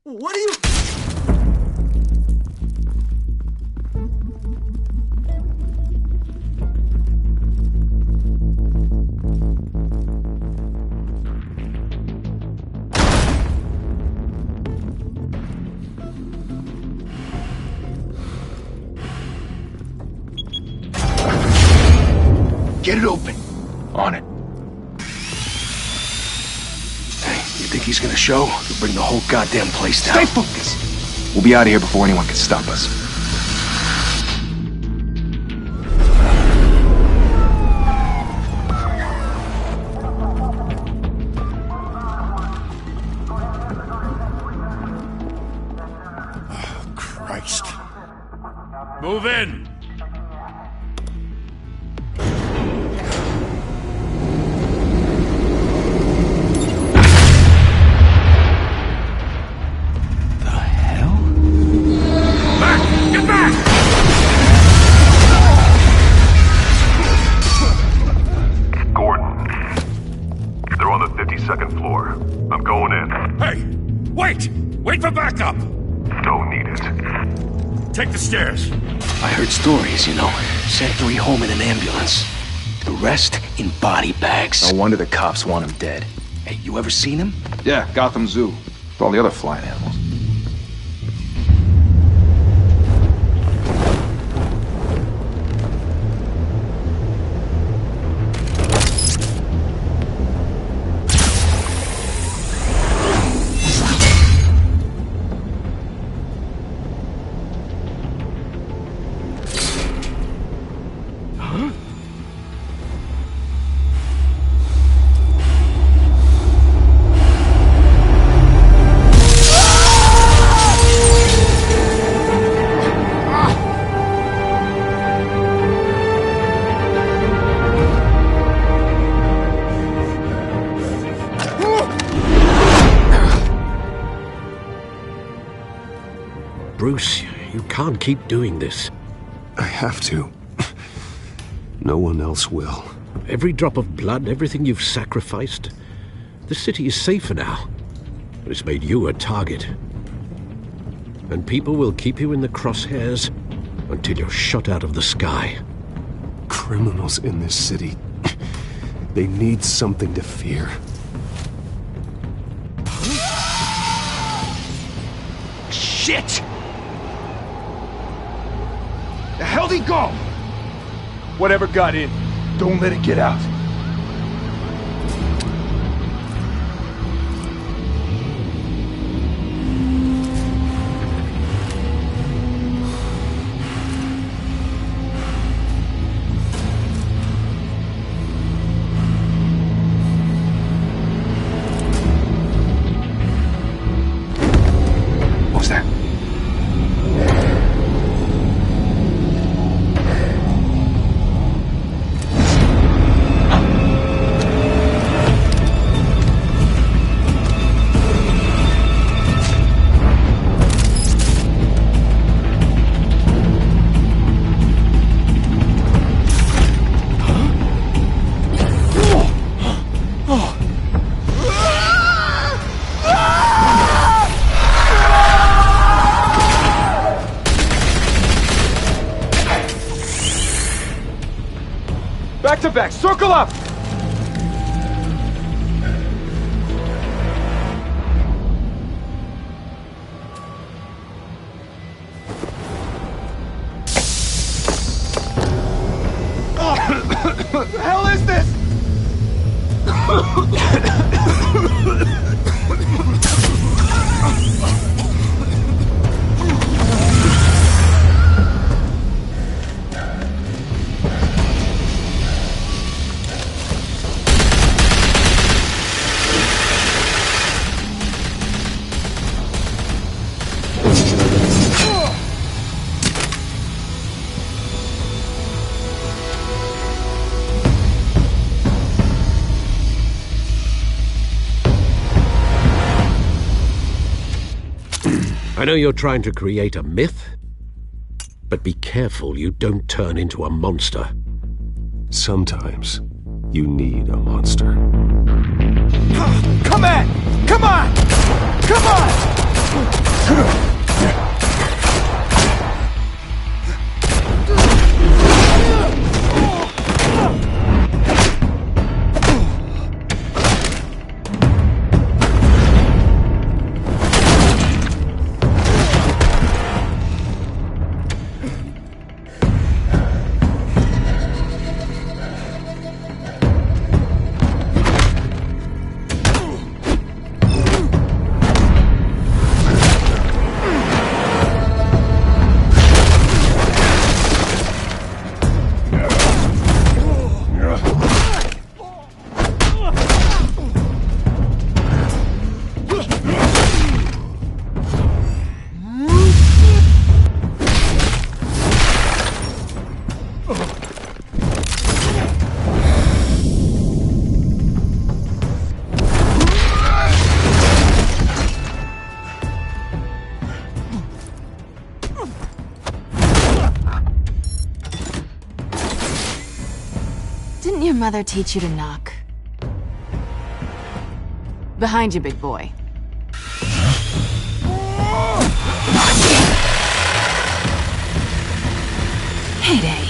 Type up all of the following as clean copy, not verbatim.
What are you... Get it open. On it. Hey, you think he's gonna show? He'll bring the whole goddamn place down. Stay focused. We'll be out of here before anyone can stop us. Oh, Christ. Move in. Second floor. I'm going in. Hey! Wait! Wait for backup! Don't need it. Take the stairs. I heard stories, you know. Sent 3 home in an ambulance. The rest in body bags. No wonder the cops want him dead. Hey, you ever seen him? Yeah, Gotham Zoo. With all the other flying animals. Bruce, you can't keep doing this. I have to. No one else will. Every drop of blood, everything you've sacrificed. The city is safer now. But it's made you a target. And people will keep you in the crosshairs until you're shot out of the sky. Criminals in this city. They need something to fear. Shit! The hell'd he go? Whatever got in, don't let it get out. What was that? Back to back, circle up! What the hell is this? I know you're trying to create a myth, but be careful you don't turn into a monster. Sometimes you need a monster. Come on! Come on! Come on! mother teach you to knock? Behind you, big boy. Heyday.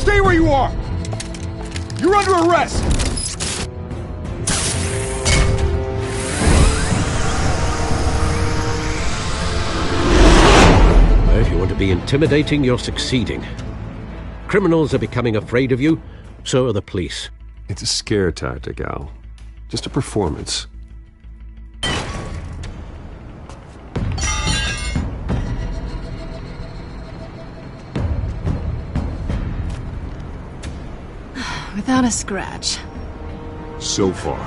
Stay where you are! You're under arrest! If you want to be intimidating, you're succeeding. Criminals are becoming afraid of you, so are the police. It's a scare tactic, Al. Just a performance. Without a scratch. So far.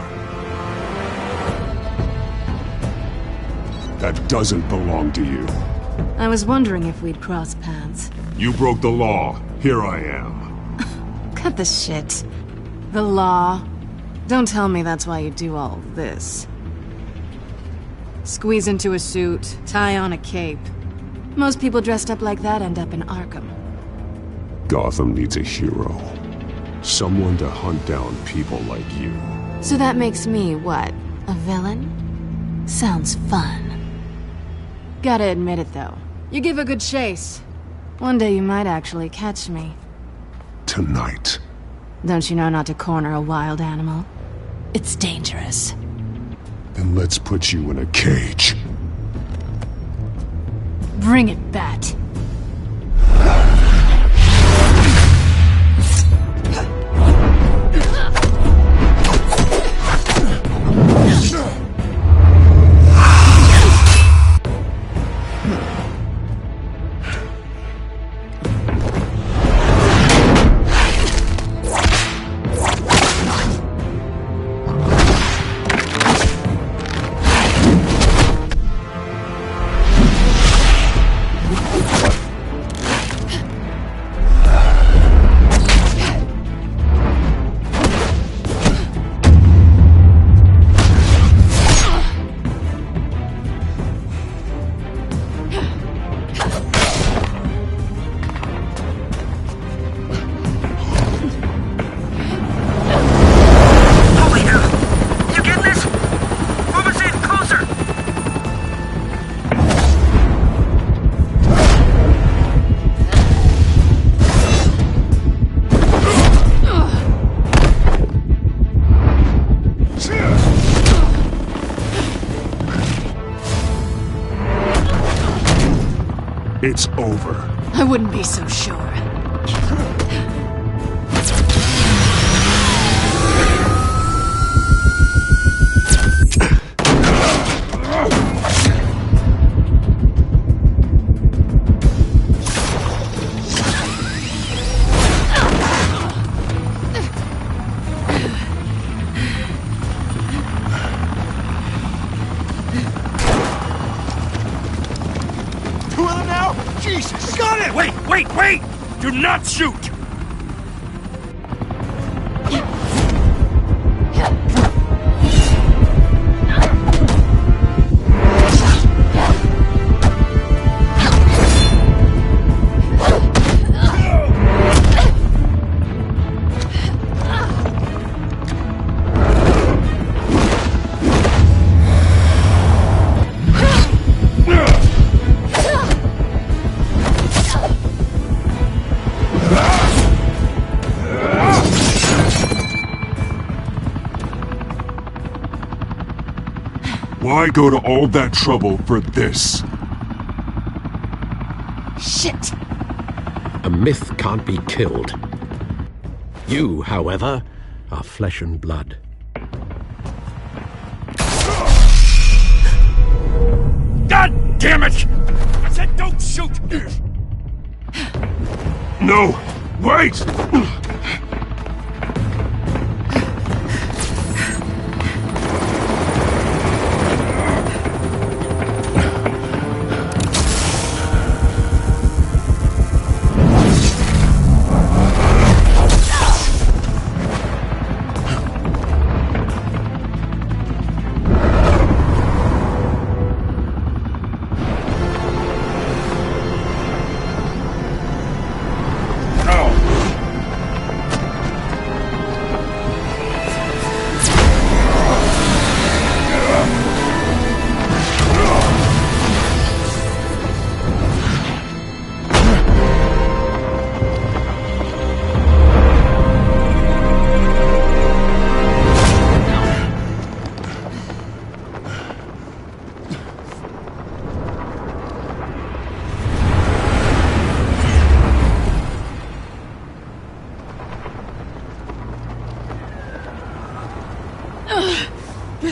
That doesn't belong to you. I was wondering if we'd cross paths. You broke the law. Here I am. Cut the shit. The law. Don't tell me that's why you do all this. Squeeze into a suit, tie on a cape. Most people dressed up like that end up in Arkham. Gotham needs a hero. Someone to hunt down people like you. So that makes me, what, a villain? Sounds fun. Gotta admit it, though. You give a good chase. One day you might actually catch me. Tonight. Don't you know not to corner a wild animal? It's dangerous. Then let's put you in a cage. Bring it, Bat. It's over. I wouldn't be so sure. Jesus! Got it! Wait! Do not shoot! Why go to all that trouble for this? Shit! A myth can't be killed. You, however, are flesh and blood. God damn it! I said don't shoot! No! Wait!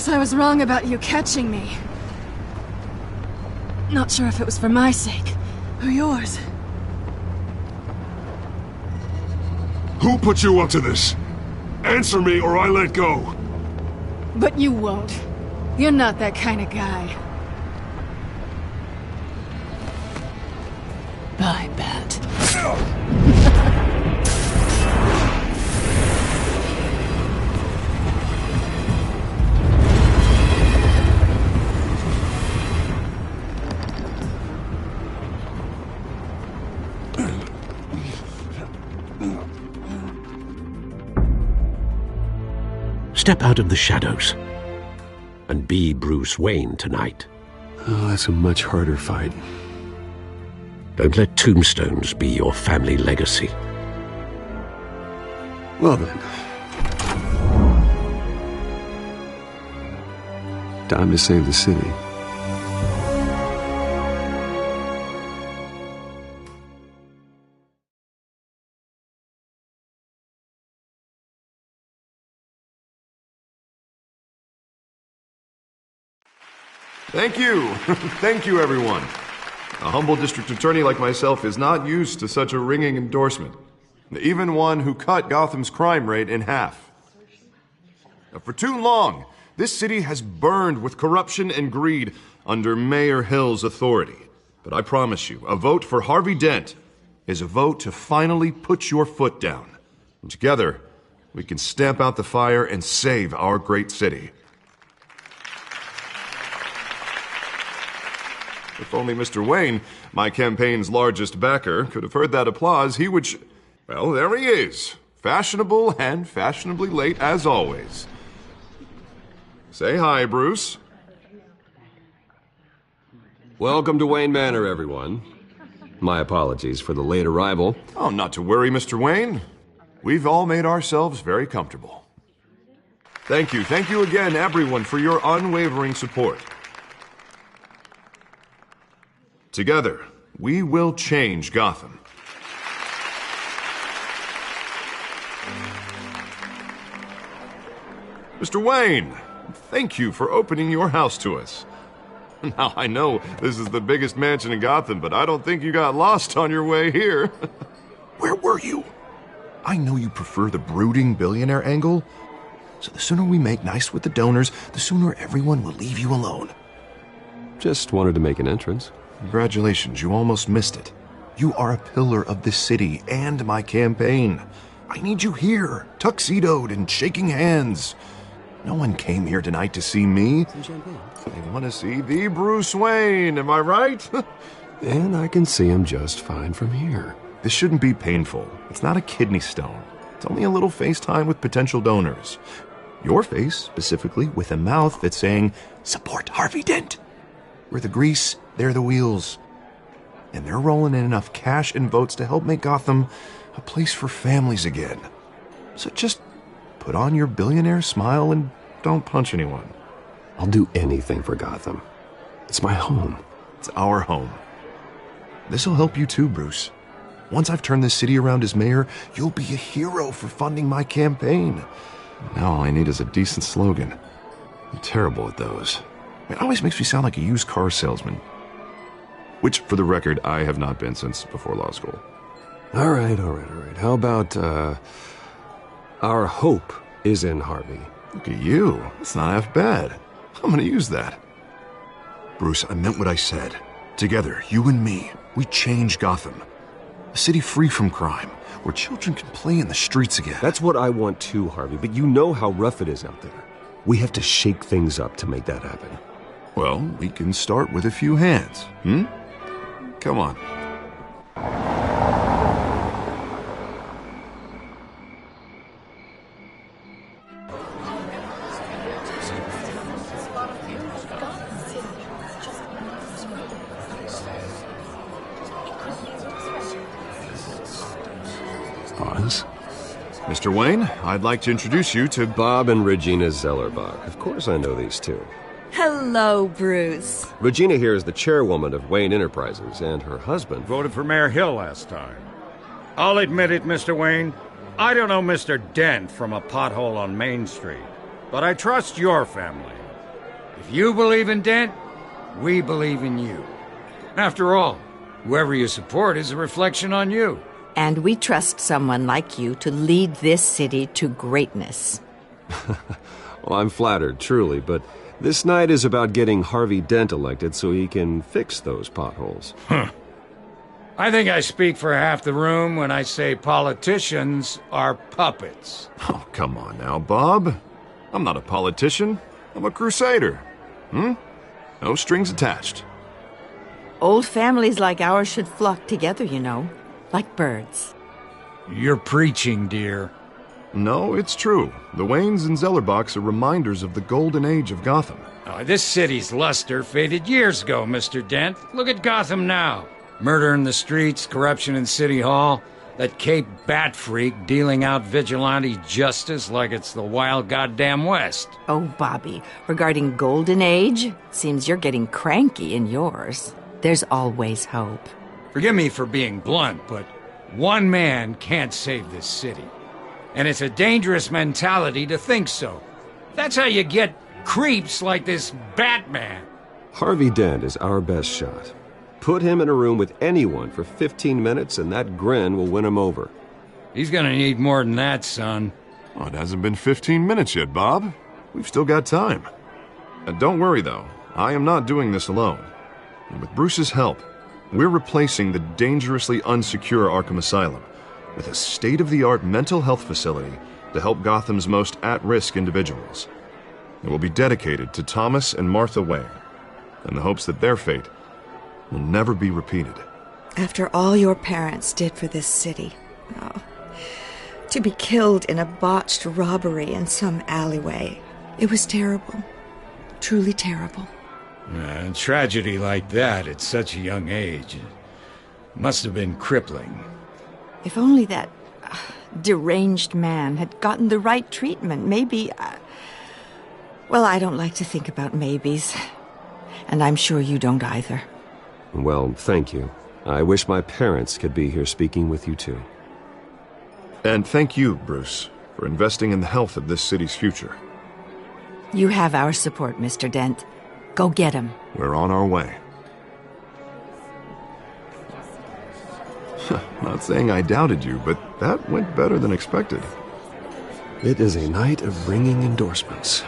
Guess I was wrong about you catching me. Not sure if it was for my sake, or yours. Who put you up to this? Answer me or I let go. But you won't. You're not that kind of guy. Bye, Bat. Step out of the shadows and be Bruce Wayne tonight. Oh, that's a much harder fight. Don't let tombstones be your family legacy. Well then. Time to save the city. Thank you. Thank you, everyone. A humble district attorney like myself is not used to such a ringing endorsement. Even one who cut Gotham's crime rate in half. For too long, this city has burned with corruption and greed under Mayor Hill's authority. But I promise you, a vote for Harvey Dent is a vote to finally put your foot down. And together, we can stamp out the fire and save our great city. If only Mr. Wayne, my campaign's largest backer, could have heard that applause, he would well, there he is. Fashionable and fashionably late as always. Say hi, Bruce. Welcome to Wayne Manor, everyone. My apologies for the late arrival. Oh, not to worry, Mr. Wayne. We've all made ourselves very comfortable. Thank you again, everyone, for your unwavering support. Together, we will change Gotham. Mr. Wayne, thank you for opening your house to us. Now, I know this is the biggest mansion in Gotham, but I don't think you got lost on your way here. Where were you? I know you prefer the brooding billionaire angle, so the sooner we make nice with the donors, the sooner everyone will leave you alone. Just wanted to make an entrance. Congratulations, you almost missed it. You are a pillar of this city and my campaign. I need you here, tuxedoed and shaking hands. No one came here tonight to see me. They want to see the Bruce Wayne, am I right? And I can see him just fine from here. This shouldn't be painful. It's not a kidney stone. It's only a little FaceTime with potential donors. Your face, specifically, with a mouth that's saying, support Harvey Dent. We're the grease, they're the wheels. And they're rolling in enough cash and votes to help make Gotham a place for families again. So just put on your billionaire smile and don't punch anyone. I'll do anything for Gotham. It's my home. It's our home. This'll help you too, Bruce. Once I've turned this city around as mayor, you'll be a hero for funding my campaign. Now all I need is a decent slogan. I'm terrible at those. It always makes me sound like a used car salesman. Which, for the record, I have not been since before law school. All right. How about, our hope is in Harvey? Look at you. That's not half bad. I'm gonna use that. Bruce, I meant what I said. Together, you and me, we change Gotham. A city free from crime, where children can play in the streets again. That's what I want too, Harvey, but you know how rough it is out there. We have to shake things up to make that happen. Well, we can start with a few hands, Come on. Pause. Mr. Wayne, I'd like to introduce you to Bob and Regina Zellerbach. Of course I know these two. Hello, Bruce. Regina here is the chairwoman of Wayne Enterprises, and her husband Voted for Mayor Hill last time. I'll admit it, Mr. Wayne. I don't know Mr. Dent from a pothole on Main Street, but I trust your family. If you believe in Dent, we believe in you. After all, whoever you support is a reflection on you. And we trust someone like you to lead this city to greatness. Well, I'm flattered, truly, but this night is about getting Harvey Dent elected so he can fix those potholes. I think I speak for half the room when I say politicians are puppets. Oh, come on now, Bob. I'm not a politician. I'm a crusader. No strings attached. Old families like ours should flock together, you know, like birds. You're preaching, dear. No, it's true. The Waynes and Zellerbachs are reminders of the golden age of Gotham. Oh, this city's luster faded years ago, Mr. Dent. Look at Gotham now. Murder in the streets, corruption in City Hall, that Cape Bat freak dealing out vigilante justice like it's the wild goddamn West. Oh, Bobby, regarding Golden Age, seems you're getting cranky in yours. There's always hope. Forgive me for being blunt, but one man can't save this city. And it's a dangerous mentality to think so. That's how you get creeps like this Batman. Harvey Dent is our best shot. Put him in a room with anyone for 15 minutes and that grin will win him over. He's gonna need more than that, son. Oh, it hasn't been 15 minutes yet, Bob. We've still got time. And don't worry, though. I am not doing this alone. And with Bruce's help, we're replacing the dangerously unsecure Arkham Asylum with a state-of-the-art mental health facility to help Gotham's most at-risk individuals. It will be dedicated to Thomas and Martha Wayne, in the hopes that their fate will never be repeated. After all your parents did for this city, to be killed in a botched robbery in some alleyway, it was terrible. Truly terrible. A tragedy like that at such a young age must have been crippling. If only that deranged man had gotten the right treatment, maybe... Well, I don't like to think about maybes. And I'm sure you don't either. Well, thank you. I wish my parents could be here speaking with you too. And thank you, Bruce, for investing in the health of this city's future. You have our support, Mr. Dent. Go get him. We're on our way. Not saying I doubted you, but that went better than expected. It is a night of ringing endorsements.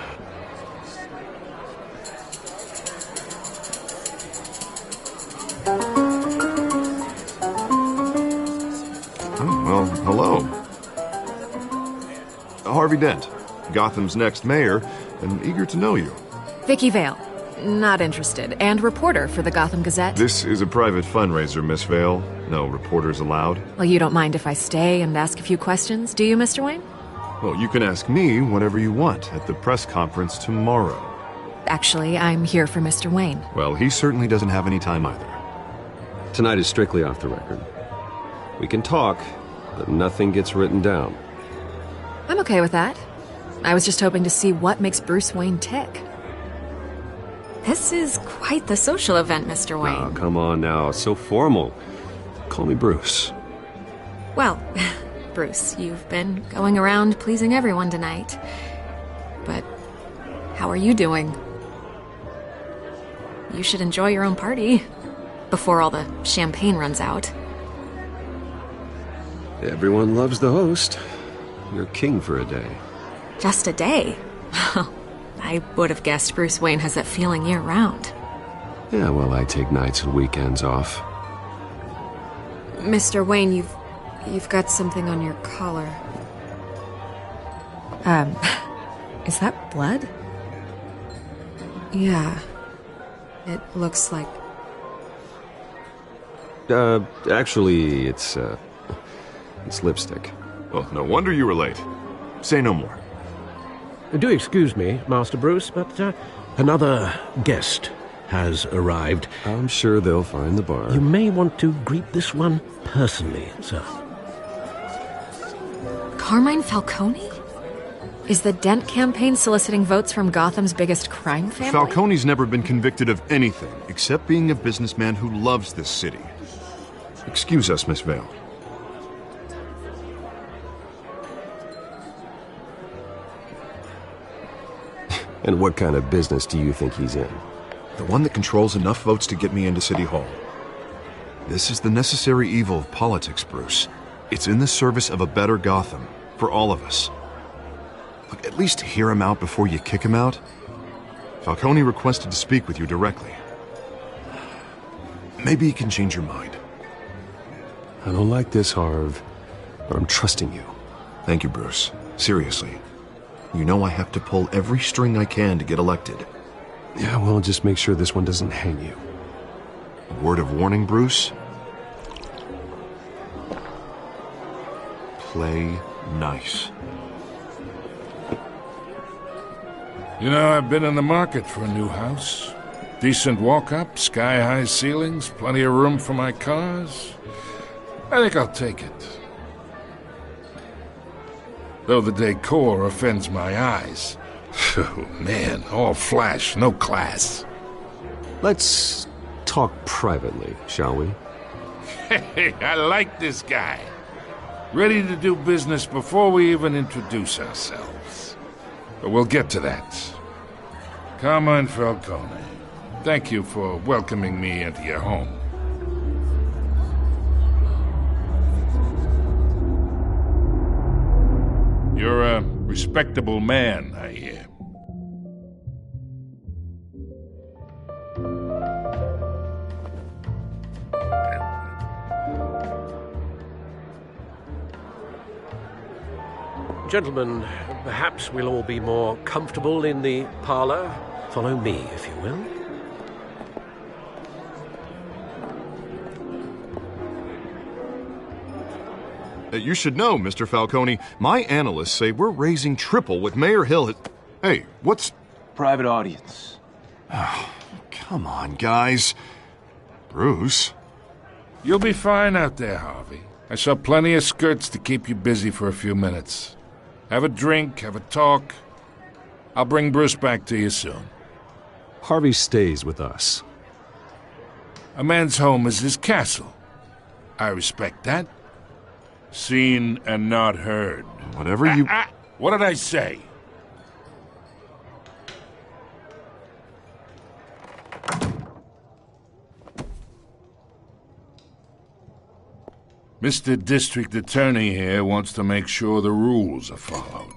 Well, hello. Harvey Dent, Gotham's next mayor, and eager to know you. Vicky Vale. Not interested. And reporter for the Gotham Gazette. This is a private fundraiser, Miss Vale. No reporters allowed. Well, you don't mind if I stay and ask a few questions, do you, Mr. Wayne? Well, you can ask me whatever you want at the press conference tomorrow. Actually, I'm here for Mr. Wayne. Well, he certainly doesn't have any time either. Tonight is strictly off the record. We can talk, but nothing gets written down. I'm okay with that. I was just hoping to see what makes Bruce Wayne tick. This is quite the social event, Mr. Wayne. Oh, come on now. It's so formal. Call me Bruce. Well, Bruce, you've been going around pleasing everyone tonight. But how are you doing? You should enjoy your own party before all the champagne runs out. Everyone loves the host. You're king for a day. Just a day? I would have guessed Bruce Wayne has that feeling year-round. Yeah, well, I take nights and weekends off. Mr. Wayne, you've got something on your collar. Is that blood? Yeah. It looks like... Actually, it's lipstick. Well, no wonder you were late. Say no more. Do excuse me, Master Bruce, but another guest has arrived. I'm sure they'll find the bar. You may want to greet this one personally, sir. Carmine Falcone? Is the Dent campaign soliciting votes from Gotham's biggest crime family? Falcone's never been convicted of anything except being a businessman who loves this city. Excuse us, Miss Vale. And what kind of business do you think he's in? The one that controls enough votes to get me into City Hall. This is the necessary evil of politics, Bruce. It's in the service of a better Gotham, for all of us. Look, at least hear him out before you kick him out. Falcone requested to speak with you directly. Maybe he can change your mind. I don't like this, Harv, but I'm trusting you. Thank you, Bruce. Seriously. You know I have to pull every string I can to get elected. Yeah, well, just make sure this one doesn't hang you. A word of warning, Bruce? Play nice. You know, I've been in the market for a new house. Decent walk-up, sky-high ceilings, plenty of room for my cars. I think I'll take it. Though the decor offends my eyes. Oh, man, all flash, no class. Let's talk privately, shall we? Hey, I like this guy. Ready to do business before we even introduce ourselves. But we'll get to that. Carmine Falcone, thank you for welcoming me into your home. You're a respectable man, I hear. Gentlemen, perhaps we'll all be more comfortable in the parlor. Follow me, if you will. You should know, Mr. Falcone, my analysts say we're raising triple what Mayor Hill has... Hey, what's... Private audience. Oh, come on, guys. Bruce? You'll be fine out there, Harvey. I saw plenty of skirts to keep you busy for a few minutes. Have a drink, have a talk. I'll bring Bruce back to you soon. Harvey stays with us. A man's home is his castle. I respect that. Seen and not heard. Whatever you... What did I say? Mr. District Attorney here wants to make sure the rules are followed.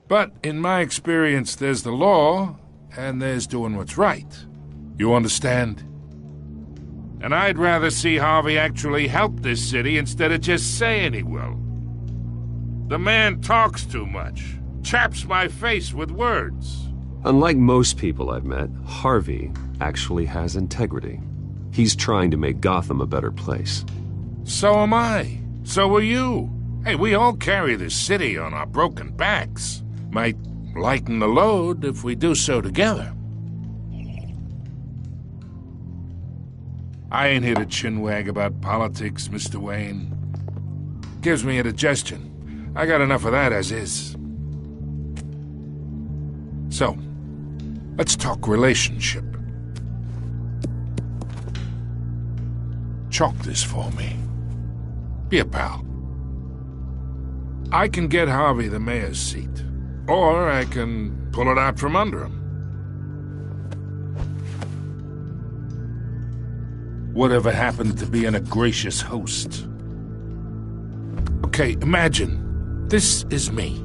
But in my experience, there's the law, and there's doing what's right. You understand? And I'd rather see Harvey actually help this city instead of just saying he will. The man talks too much, chaps my face with words. Unlike most people I've met, Harvey actually has integrity. He's trying to make Gotham a better place. So am I. So are you. Hey, we all carry this city on our broken backs. Might lighten the load if we do so together. I ain't here to chinwag about politics, Mr. Wayne. Gives me indigestion. I got enough of that as is. So, let's talk relationship. Chalk this for me. Be a pal. I can get Harvey the mayor's seat, or I can pull it out from under him. Whatever happened to being a gracious host? Okay, imagine, this is me.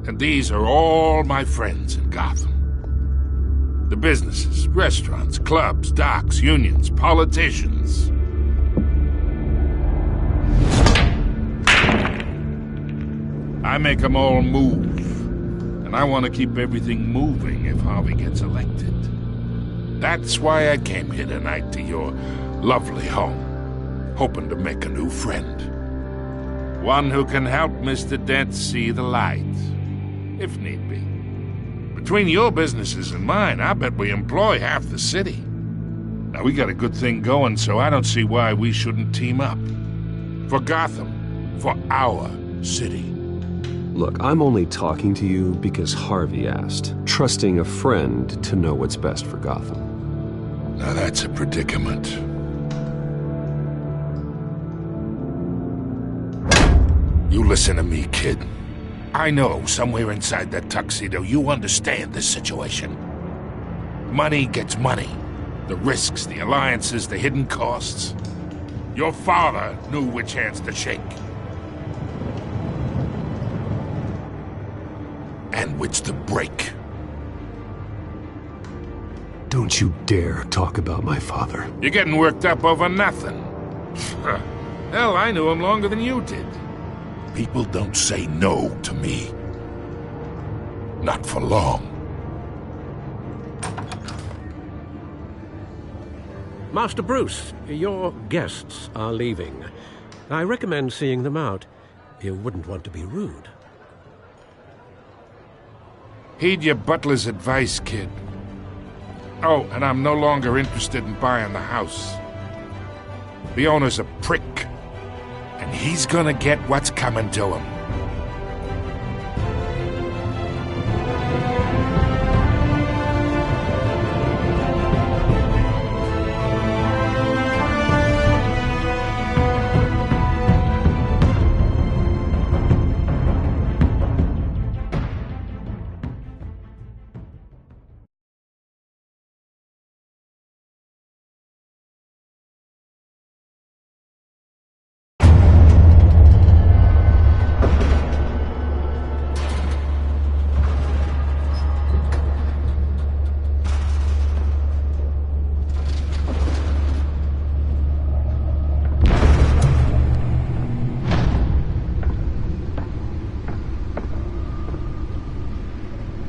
And these are all my friends in Gotham. The businesses, restaurants, clubs, docks, unions, politicians. I make them all move. And I want to keep everything moving if Harvey gets elected. That's why I came here tonight to your lovely home, hoping to make a new friend. One who can help Mr. Dent see the light, if need be. Between your businesses and mine, I bet we employ half the city. Now, we got a good thing going, so I don't see why we shouldn't team up. For Gotham, for our city. Look, I'm only talking to you because Harvey asked, trusting a friend to know what's best for Gotham. Now that's a predicament. You listen to me, kid. I know somewhere inside that tuxedo you understand this situation. Money gets money. The risks, the alliances, the hidden costs. Your father knew which hands to shake. And which to break. Don't you dare talk about my father. You're getting worked up over nothing. Hell, I knew him longer than you did. People don't say no to me. Not for long. Master Bruce, your guests are leaving. I recommend seeing them out. You wouldn't want to be rude. Heed your butler's advice, kid. Oh, and I'm no longer interested in buying the house. The owner's a prick, and he's gonna get what's coming to him.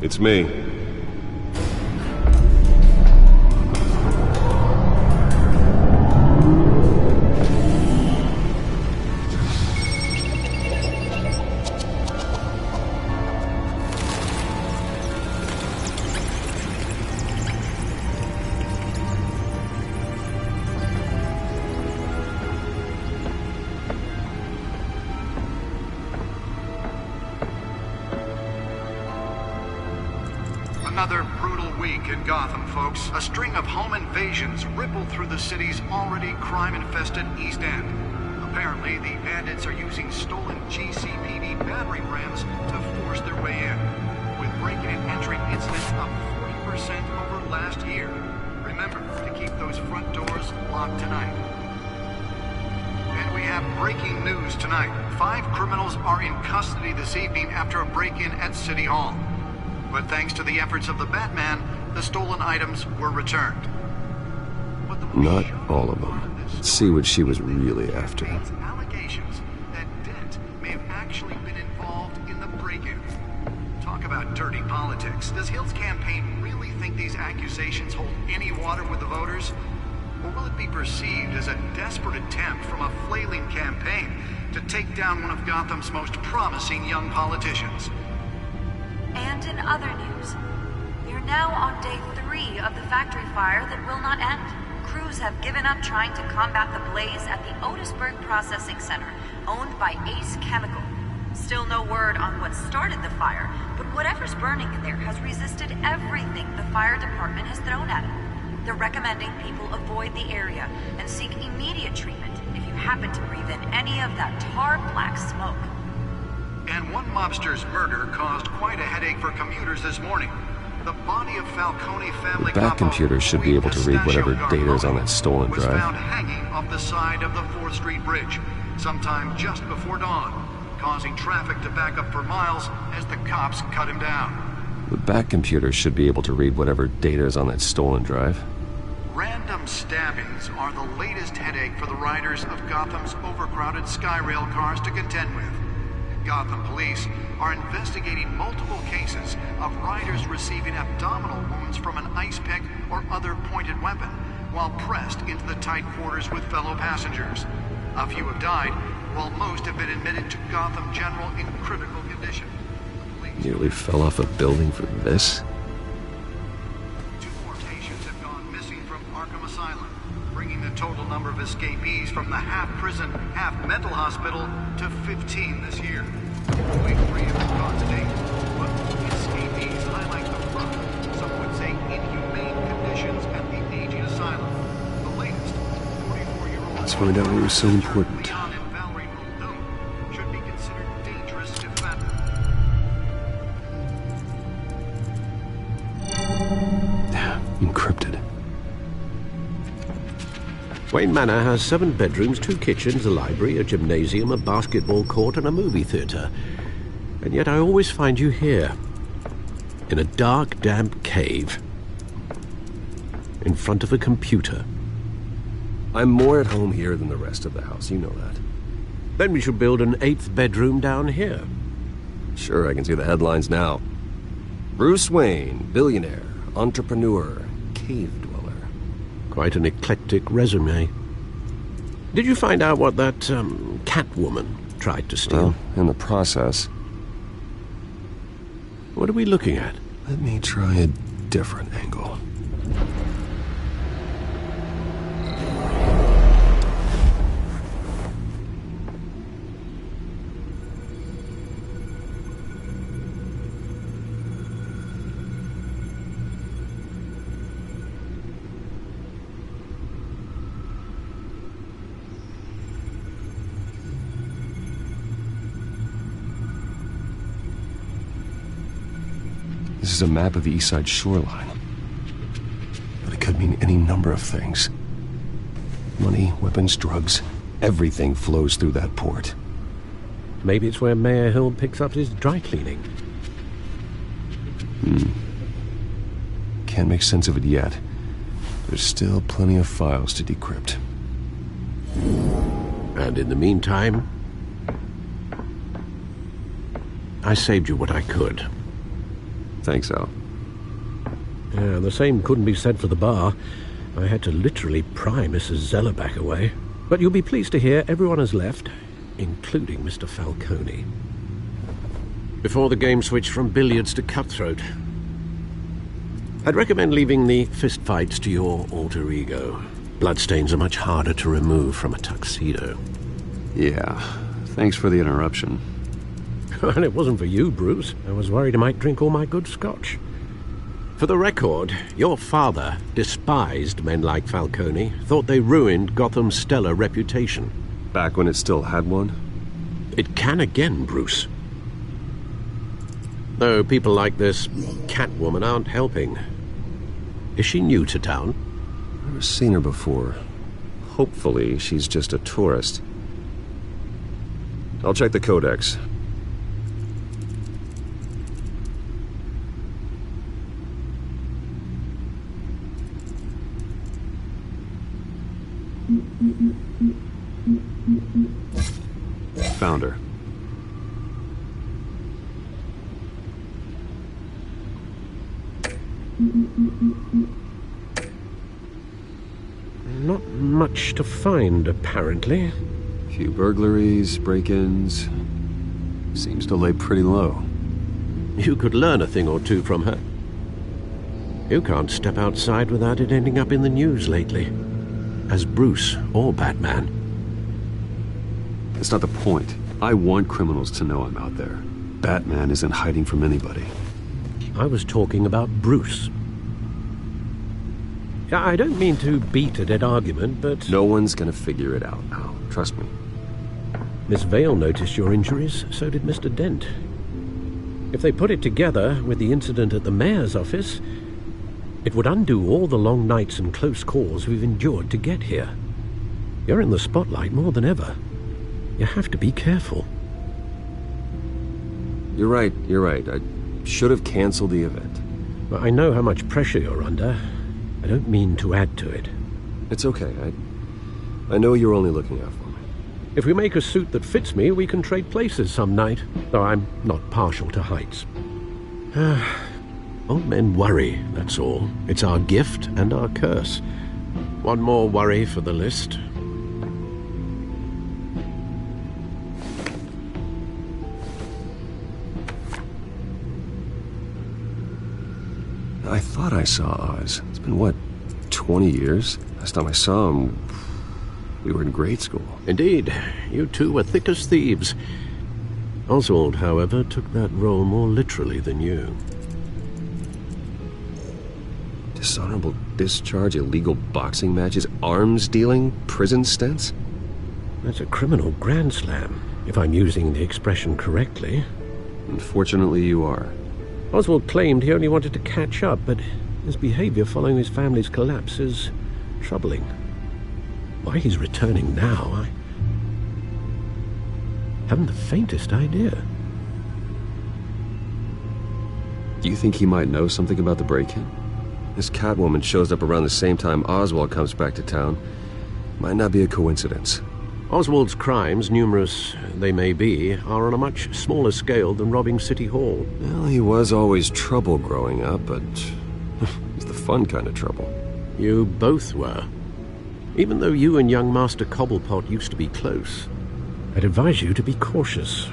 It's me. Another brutal week in Gotham, folks. A string of home invasions rippled through the city's already crime-infested East End. Apparently, the bandits are using stolen GCPD battering rams to force their way in, with breaking and entering incidents up 40% over last year. Remember to keep those front doors locked tonight. And we have breaking news tonight. 5 criminals are in custody this evening after a break-in at City Hall. But thanks to the efforts of the Batman, the stolen items were returned. Not all of them. Let's see what she was really after. Allegations that Dent may have actually been involved in the break-in. Talk about dirty politics. Does Hill's campaign really think these accusations hold any water with the voters? Or will it be perceived as a desperate attempt from a flailing campaign to take down one of Gotham's most promising young politicians? And in other news, we are now on day 3 of the factory fire that will not end. Crews have given up trying to combat the blaze at the Otisburg Processing Center, owned by Ace Chemical. Still no word on what started the fire, but whatever's burning in there has resisted everything the fire department has thrown at it. They're recommending people avoid the area and seek immediate treatment if you happen to breathe in any of that tar-black smoke. And one mobster's murder caused quite a headache for commuters this morning. The body of Falcone family Back computer should be able to read whatever data is on that stolen was drive. found hanging off the side of the 4th Street Bridge, sometime just before dawn, causing traffic to back up for miles as the cops cut him down. The back computer should be able to read whatever data is on that stolen drive. Random stabbings are the latest headache for the riders of Gotham's overcrowded Skyrail cars to contend with. Gotham police are investigating multiple cases of riders receiving abdominal wounds from an ice pick or other pointed weapon while pressed into the tight quarters with fellow passengers. A few have died, while most have been admitted to Gotham General in critical condition. Nearly fell off a building for this? 2 more patients have gone missing from Arkham Asylum, bringing the total number of escapees from the half-prison, half-mental hospital to 15 this year. Only 3 have been caught to date, but the escapees highlight the rough, some would say inhumane conditions at the aging asylum. The latest, 44-year-old... Let's find out what was so important. Leon and Valerie Muldoon should be considered dangerous if that... Wayne Manor has 7 bedrooms, 2 kitchens, a library, a gymnasium, a basketball court, and a movie theatre. And yet I always find you here, in a dark, damp cave, in front of a computer. I'm more at home here than the rest of the house, you know that. Then we should build an 8th bedroom down here. Sure, I can see the headlines now. Bruce Wayne, billionaire, entrepreneur, cave dweller. Quite an eclectic resume. Did you find out what that, Catwoman tried to steal? Well, in the process. What are we looking at? Let me try a different angle. This is a map of the East Side shoreline. But it could mean any number of things. Money, weapons, drugs, everything flows through that port. Maybe it's where Mayor Hill picks up his dry cleaning. Can't make sense of it yet. There's still plenty of files to decrypt. And in the meantime, I saved you what I could. Thanks, Al. Yeah, the same couldn't be said for the bar. I had to literally pry Mrs. Zellerback away. But you'll be pleased to hear everyone has left, including Mr. Falcone. Before the game switched from billiards to cutthroat. I'd recommend leaving the fistfights to your alter ego. Bloodstains are much harder to remove from a tuxedo. Yeah, thanks for the interruption. And it wasn't for you, Bruce. I was worried I might drink all my good scotch. For the record, your father despised men like Falcone, thought they ruined Gotham's stellar reputation. Back when it still had one? It can again, Bruce. Though people like this Catwoman aren't helping. Is she new to town? I've never seen her before. Hopefully, she's just a tourist. I'll check the codex. Found her. Not much to find, apparently. Few burglaries, break-ins. Seems to lay pretty low. You could learn a thing or two from her. You can't step outside without it ending up in the news lately. As Bruce or Batman. That's not the point. I want criminals to know I'm out there. Batman isn't hiding from anybody. I was talking about Bruce. I don't mean to beat a dead argument, but... No one's gonna figure it out now. Trust me. Miss Vale noticed your injuries, so did Mr. Dent. If they put it together with the incident at the mayor's office, it would undo all the long nights and close calls we've endured to get here. You're in the spotlight more than ever. You have to be careful. You're right. I should have canceled the event. Well, I know how much pressure you're under. I don't mean to add to it. It's okay. I know you're only looking out for me. If we make a suit that fits me, we can trade places some night, though I'm not partial to heights. Old men worry, that's all. It's our gift and our curse. One more worry for the list. I thought I saw Oz. It's been, what, 20 years? Last time I saw him, we were in grade school. Indeed. You two were thick as thieves. Oswald, however, took that role more literally than you. Dishonorable discharge, illegal boxing matches, arms dealing, prison stints? That's a criminal grand slam, if I'm using the expression correctly. Unfortunately, you are. Oswald claimed he only wanted to catch up, but his behavior following his family's collapse is troubling. Why he's returning now, I haven't the faintest idea. Do you think he might know something about the break-in? This Catwoman shows up around the same time Oswald comes back to town. Might not be a coincidence. Oswald's crimes, numerous they may be, are on a much smaller scale than robbing City Hall. Well, he was always trouble growing up, but it's the fun kind of trouble. You both were. Even though you and young Master Cobblepot used to be close, I'd advise you to be cautious.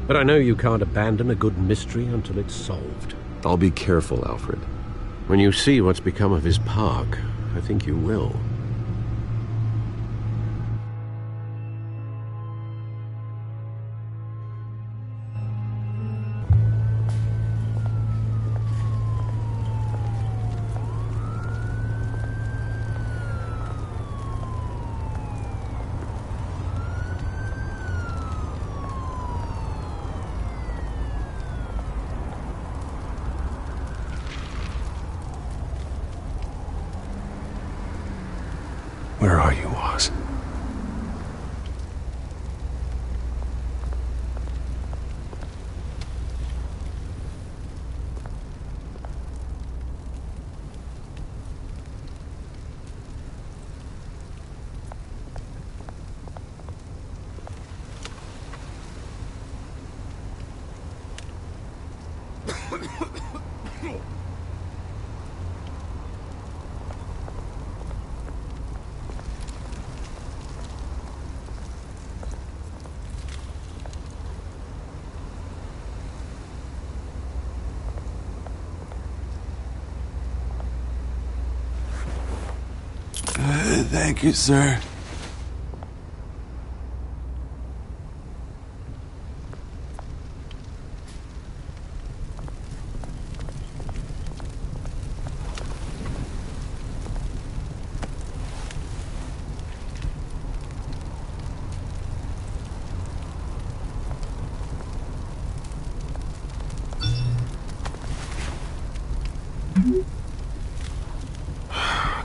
But I know you can't abandon a good mystery until it's solved. I'll be careful, Alfred. When you see what's become of his park, I think you will. Where are you, Oz? Thank you, sir.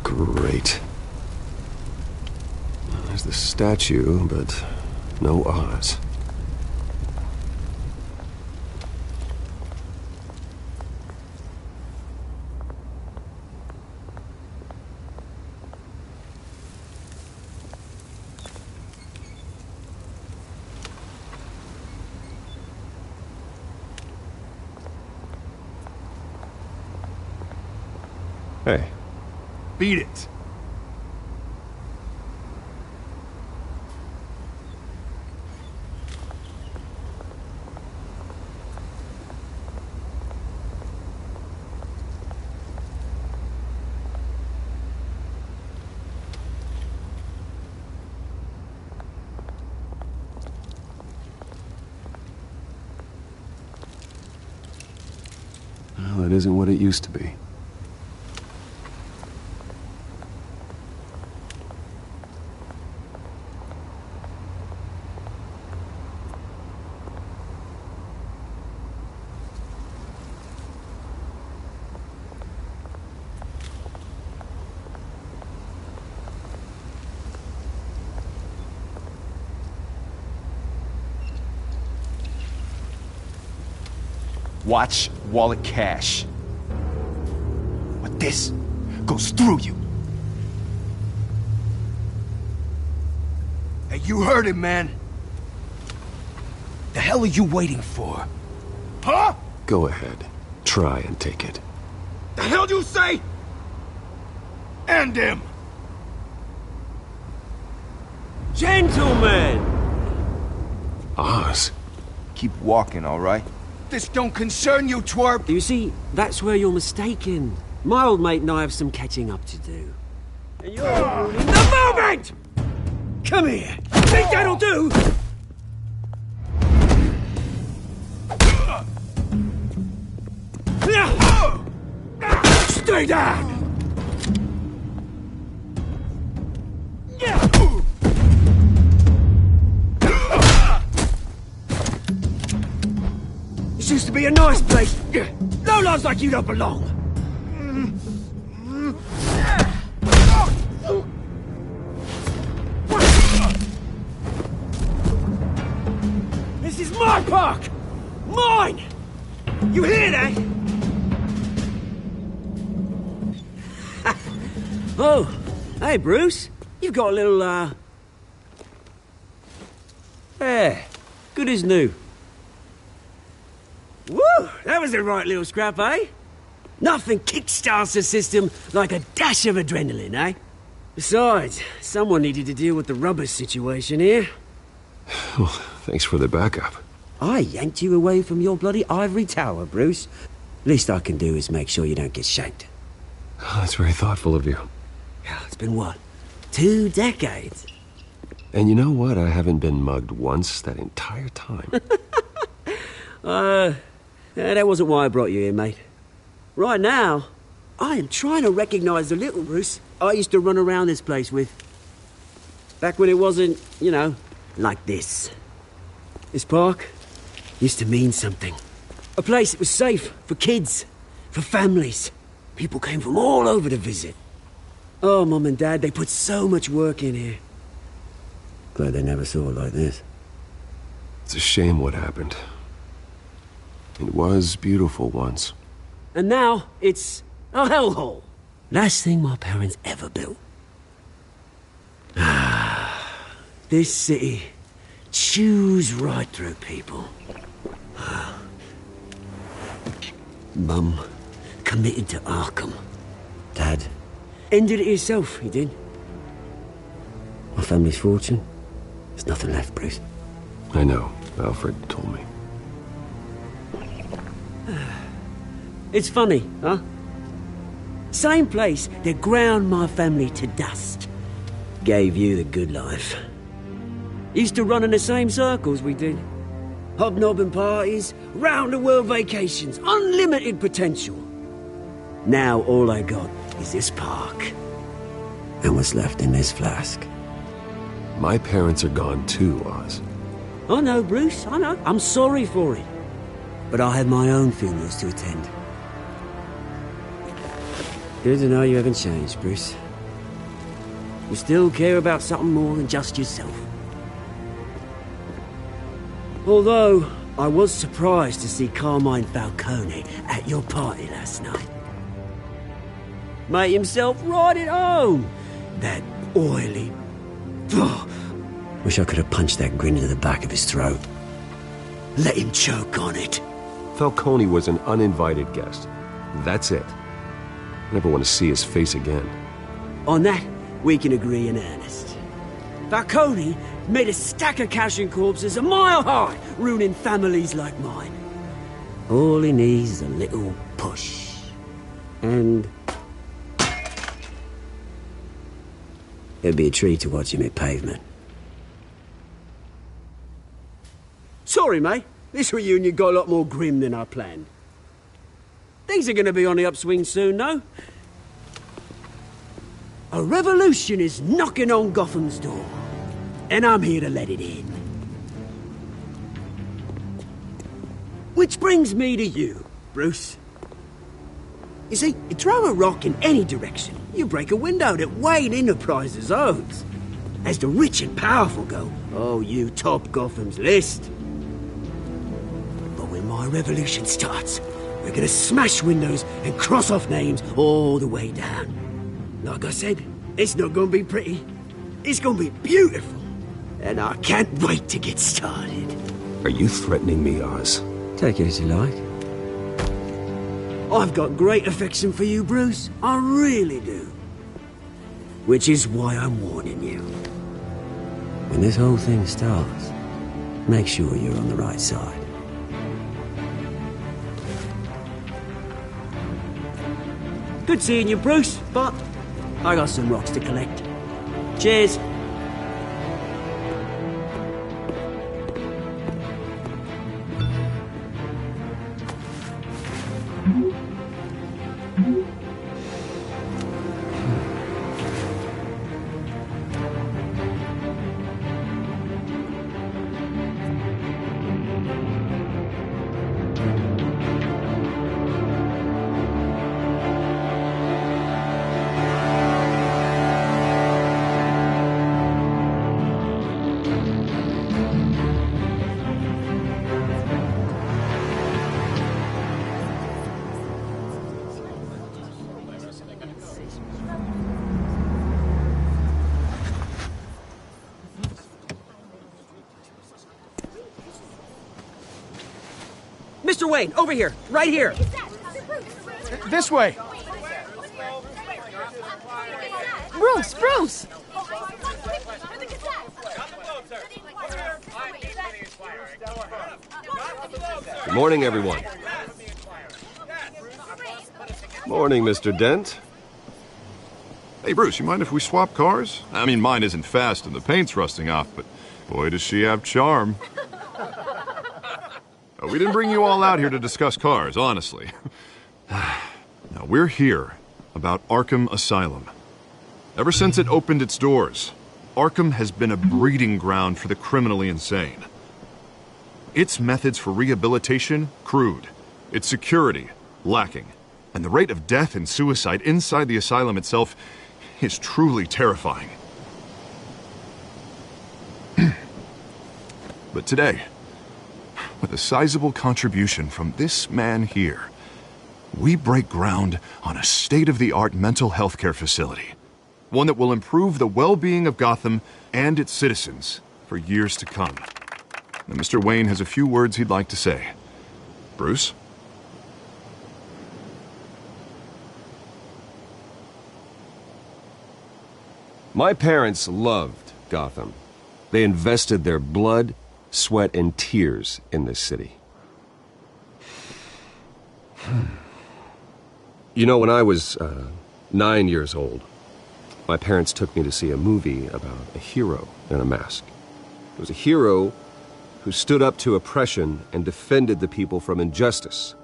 Great. There's the statue, but no Oz. Hey. Beat it. Well, it isn't what it used to be. Watch wallet cash. But this goes through you. Hey, you heard him, man. The hell are you waiting for? Huh? Go ahead. Try and take it. The hell do you say? End him! Gentlemen! Oz. Keep walking, all right? This don't concern you, twerp! You see, that's where you're mistaken. My old mate and I have some catching up to do. And you're ruining the moment! Come here! Think that'll do? Stay down! This used to be a nice place. No lives like you don't belong. my park! Mine! You hear that? Oh, hey, Bruce. You've got a little, Yeah, good as new. Woo! That was a right little scrap, eh? Nothing kickstarts the system like a dash of adrenaline, eh? Besides, someone needed to deal with the rubber situation here. Well, thanks for the backup. I yanked you away from your bloody ivory tower, Bruce. Least I can do is make sure you don't get shanked. Oh, that's very thoughtful of you. It's been what? 2 decades? And you know what? I haven't been mugged once that entire time. That wasn't why I brought you here, mate. Right now, I am trying to recognize the little Bruce I used to run around this place with. Back when it wasn't, you know, like this. This park used to mean something. A place that was safe for kids, for families. People came from all over to visit. Oh, Mum and Dad, they put so much work in here. Glad they never saw it like this. It's a shame what happened. It was beautiful once. And now, it's a hellhole. Last thing my parents ever built. This city chews right through people. Mum committed to Arkham. Dad ended it himself, he did. My family's fortune, there's nothing left, Bruce. I know. Alfred told me. It's funny, huh? Same place that ground my family to dust gave you the good life. Used to run in the same circles we did. Hobnobbing parties, round-the-world vacations, unlimited potential. Now all I got is this park. And what's left in this flask. My parents are gone too, Oz. I know, Bruce, I know. I'm sorry for it. But I have my own funerals to attend. Good to know you haven't changed, Bruce. You still care about something more than just yourself. Although, I was surprised to see Carmine Falcone at your party last night. Made himself right at home. That oily... Oh, wish I could have punched that grin into the back of his throat. Let him choke on it. Falcone was an uninvited guest. That's it. Never want to see his face again. On that, we can agree in earnest. Falcone made a stack of cash and corpses a mile high, ruining families like mine. All he needs is a little push. And... it'd be a treat to watch him hit pavement. Sorry, mate. This reunion got a lot more grim than I planned. Things are going to be on the upswing soon, no? A revolution is knocking on Gotham's door. And I'm here to let it in. Which brings me to you, Bruce. You see, you throw a rock in any direction, you break a window that Wayne Enterprises owns. As the rich and powerful go, oh, you top Gotham's list. But when my revolution starts, we're gonna smash windows and cross off names all the way down. Like I said, it's not gonna be pretty. It's gonna be beautiful. And I can't wait to get started. Are you threatening me, Oz? Take it as you like. I've got great affection for you, Bruce. I really do. Which is why I'm warning you. When this whole thing starts, make sure you're on the right side. Good seeing you, Bruce, but I got some rocks to collect. Cheers. Mr. Wayne, over here, right here. This way. Bruce! Good morning, everyone. Morning, Mr. Dent. Hey, Bruce, you mind if we swap cars? I mean, mine isn't fast and the paint's rusting off, but boy, does she have charm. We didn't bring you all out here to discuss cars, honestly. Now, we're here about Arkham Asylum. Ever since it opened its doors, Arkham has been a breeding ground for the criminally insane. Its methods for rehabilitation, crude. Its security, lacking. And the rate of death and suicide inside the asylum itself is truly terrifying. But today, with a sizable contribution from this man here, we break ground on a state-of-the-art mental health care facility. One that will improve the well-being of Gotham and its citizens for years to come. Now, Mr. Wayne has a few words he'd like to say. Bruce? My parents loved Gotham. They invested their blood, sweat, and tears in this city. You know, when I was 9 years old, my parents took me to see a movie about a hero in a mask. It was a hero who stood up to oppression and defended the people from injustice,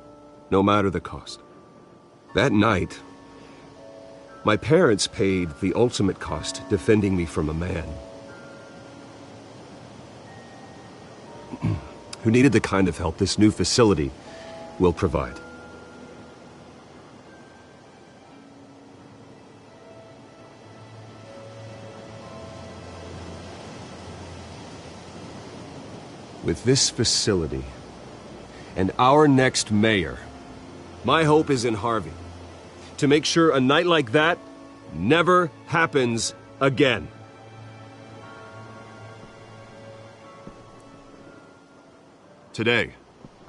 no matter the cost. That night, my parents paid the ultimate cost defending me from a man who needed the kind of help this new facility will provide. With this facility and our next mayor, my hope is in Harvey. To make sure a night like that never happens again. Today,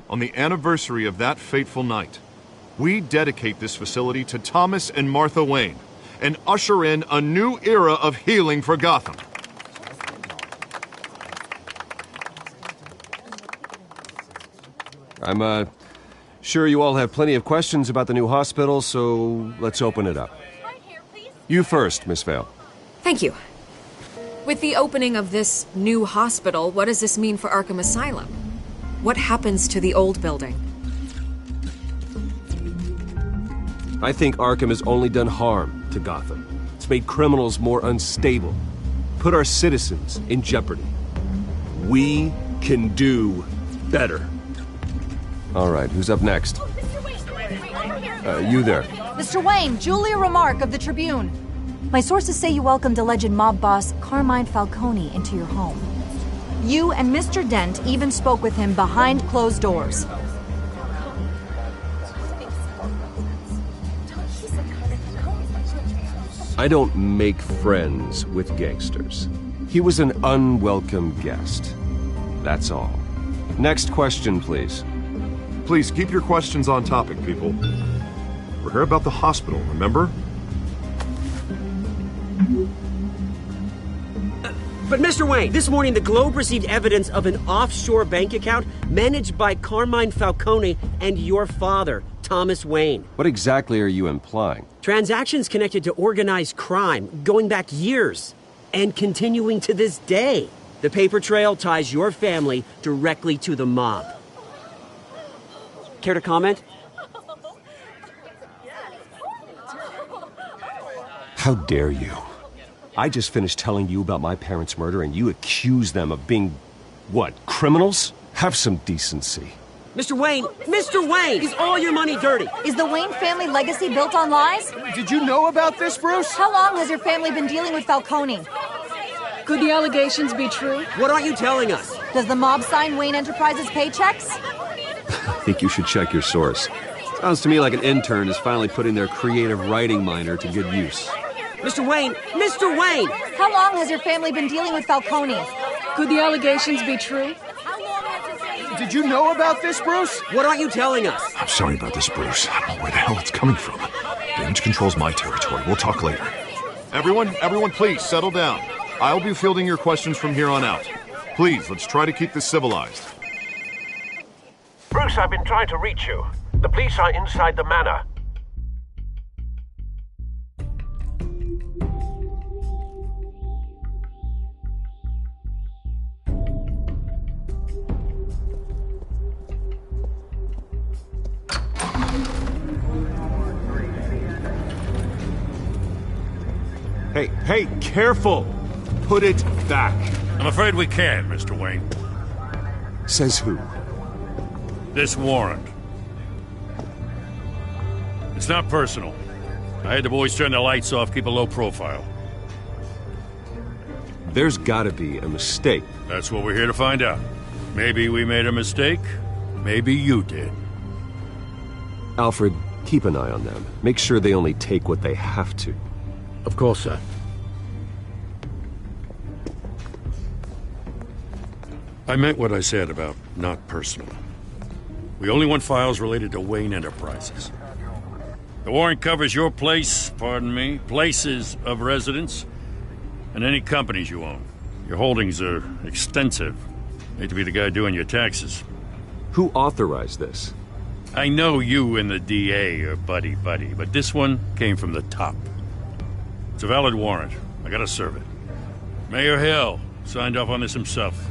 on the anniversary of that fateful night, we dedicate this facility to Thomas and Martha Wayne and usher in a new era of healing for Gotham. I'm sure you all have plenty of questions about the new hospital, so let's open it up. You first, Miss Vale. Thank you. With the opening of this new hospital, what does this mean for Arkham Asylum? What happens to the old building? I think Arkham has only done harm to Gotham. It's made criminals more unstable, put our citizens in jeopardy. We can do better. All right, who's up next? You there. Mr. Wayne, Julia Remark of the Tribune. My sources say you welcomed alleged mob boss Carmine Falcone into your home. You and Mr. Dent even spoke with him behind closed doors. I don't make friends with gangsters. He was an unwelcome guest. That's all. Next question, please. Please keep your questions on topic, people. We're here about the hospital, remember? But Mr. Wayne, this morning the Globe received evidence of an offshore bank account managed by Carmine Falcone and your father, Thomas Wayne. What exactly are you implying? Transactions connected to organized crime going back years and continuing to this day. The paper trail ties your family directly to the mob. Care to comment? How dare you? I just finished telling you about my parents' murder and you accuse them of being, what, criminals? Have some decency. Mr. Wayne! Mr. Wayne! Is all your money dirty? Is the Wayne family legacy built on lies? Did you know about this, Bruce? How long has your family been dealing with Falcone? Could the allegations be true? What aren't you telling us? Does the mob sign Wayne Enterprises paychecks? I think you should check your source. Sounds to me like an intern is finally putting their creative writing minor to good use. Mr. Wayne! Mr. Wayne! How long has your family been dealing with Falcone? Could the allegations be true? did you know about this, Bruce? What aren't you telling us? I'm sorry about this, Bruce. I don't know where the hell it's coming from. Damage control's my territory. We'll talk later. Everyone, please, settle down. I'll be fielding your questions from here on out. Please, let's try to keep this civilized. Bruce, I've been trying to reach you. The police are inside the manor. Hey, careful! Put it back. I'm afraid we can't, Mr. Wayne. Says who? This warrant. It's not personal. I had the boys turn the lights off, keep a low profile. There's gotta be a mistake. That's what we're here to find out. Maybe we made a mistake. Maybe you did. Alfred, keep an eye on them. Make sure they only take what they have to. Of course, sir. I meant what I said about not personal. We only want files related to Wayne Enterprises. The warrant covers your place, pardon me, places of residence, and any companies you own. Your holdings are extensive. Hate to be the guy doing your taxes. Who authorized this? I know you and the DA are buddy-buddy, but this one came from the top. It's a valid warrant. I gotta serve it. Mayor Hill signed off on this himself.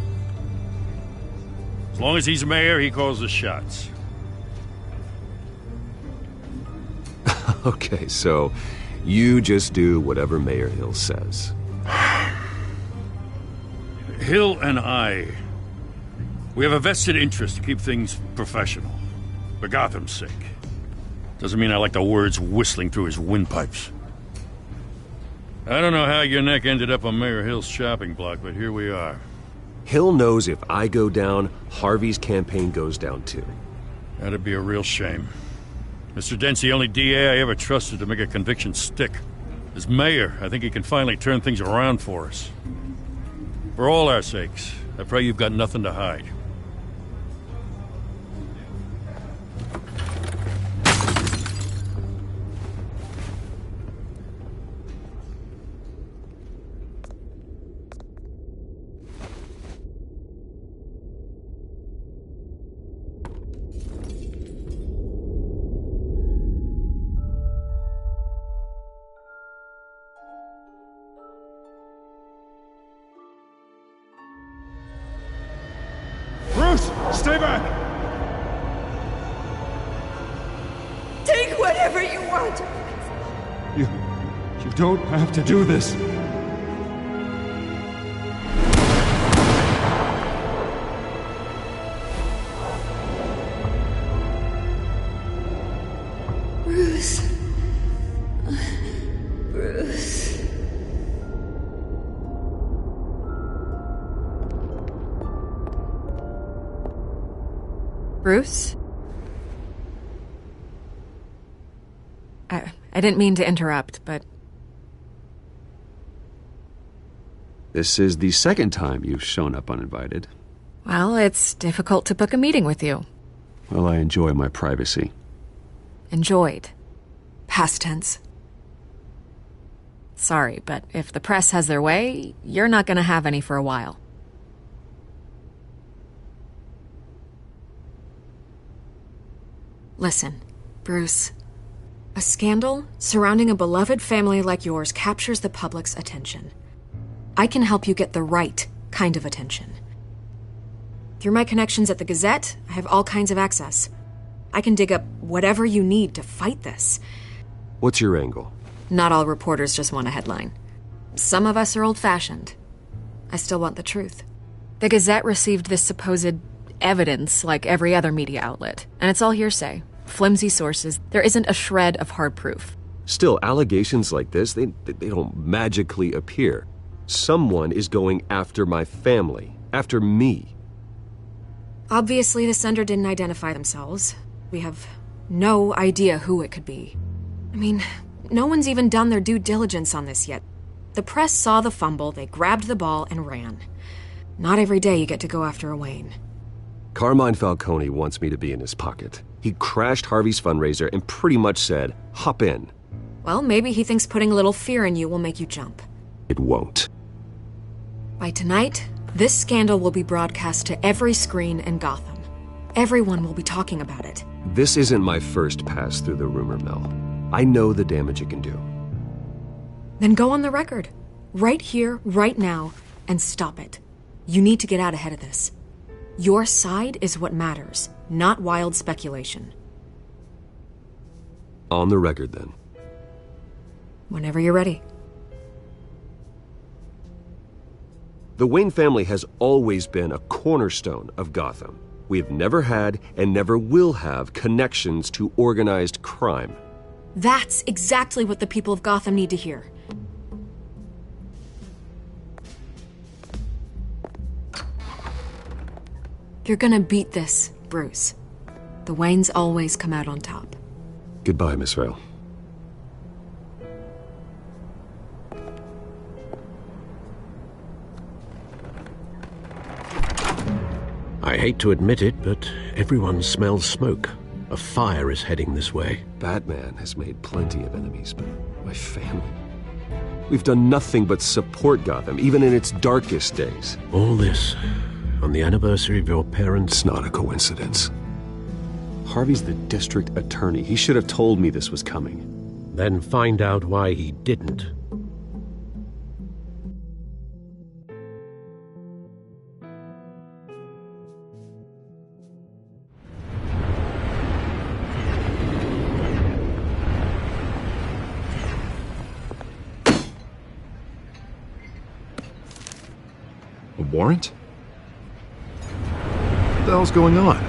As long as he's mayor, he calls the shots. Okay, so you just do whatever Mayor Hill says. Hill and I, we have a vested interest to keep things professional. For Gotham's sake. Doesn't mean I like the words whistling through his windpipes. I don't know how your neck ended up on Mayor Hill's shopping block, but here we are. Hill knows if I go down, Harvey's campaign goes down too. That'd be a real shame. Mr. Dent's the only DA I ever trusted to make a conviction stick. As mayor, I think he can finally turn things around for us. For all our sakes, I pray you've got nothing to hide. Stay back! Take whatever you want! You don't have to do this. Bruce. Bruce. Bruce? I didn't mean to interrupt, but... This is the second time you've shown up uninvited. Well, it's difficult to book a meeting with you. Well, I enjoy my privacy. Enjoyed. Past tense. Sorry, but if the press has their way, you're not gonna have any for a while. Listen, Bruce. A scandal surrounding a beloved family like yours captures the public's attention. I can help you get the right kind of attention. Through my connections at the Gazette, I have all kinds of access. I can dig up whatever you need to fight this. What's your angle? Not all reporters just want a headline. Some of us are old-fashioned. I still want the truth. The Gazette received this supposed evidence like every other media outlet, and it's all hearsay. Flimsy sources. There isn't a shred of hard proof. Still, allegations like this, they don't magically appear. Someone is going after my family, after me. Obviously, the sender didn't identify themselves. We have no idea who it could be. I mean, no one's even done their due diligence on this yet. The press saw the fumble, they grabbed the ball and ran. Not every day you get to go after a Wayne. Carmine Falcone wants me to be in his pocket. He crashed Harvey's fundraiser and pretty much said, hop in. Well, maybe he thinks putting a little fear in you will make you jump. It won't. By tonight, this scandal will be broadcast to every screen in Gotham. Everyone will be talking about it. This isn't my first pass through the rumor mill. I know the damage it can do. Then go on the record. Right here, right now, and stop it. You need to get out ahead of this. Your side is what matters, not wild speculation. On the record, then. Whenever you're ready. The Wayne family has always been a cornerstone of Gotham. We have never had and never will have connections to organized crime. That's exactly what the people of Gotham need to hear. You're gonna beat this, Bruce. The Waynes always come out on top. Goodbye, Miss Vale. I hate to admit it, but everyone smells smoke. A fire is heading this way. Batman has made plenty of enemies, but my family... We've done nothing but support Gotham, even in its darkest days. All this on the anniversary of your parents'... It's not a coincidence. Harvey's the district attorney. He should have told me this was coming. Then find out why he didn't. A warrant? What the hell's going on?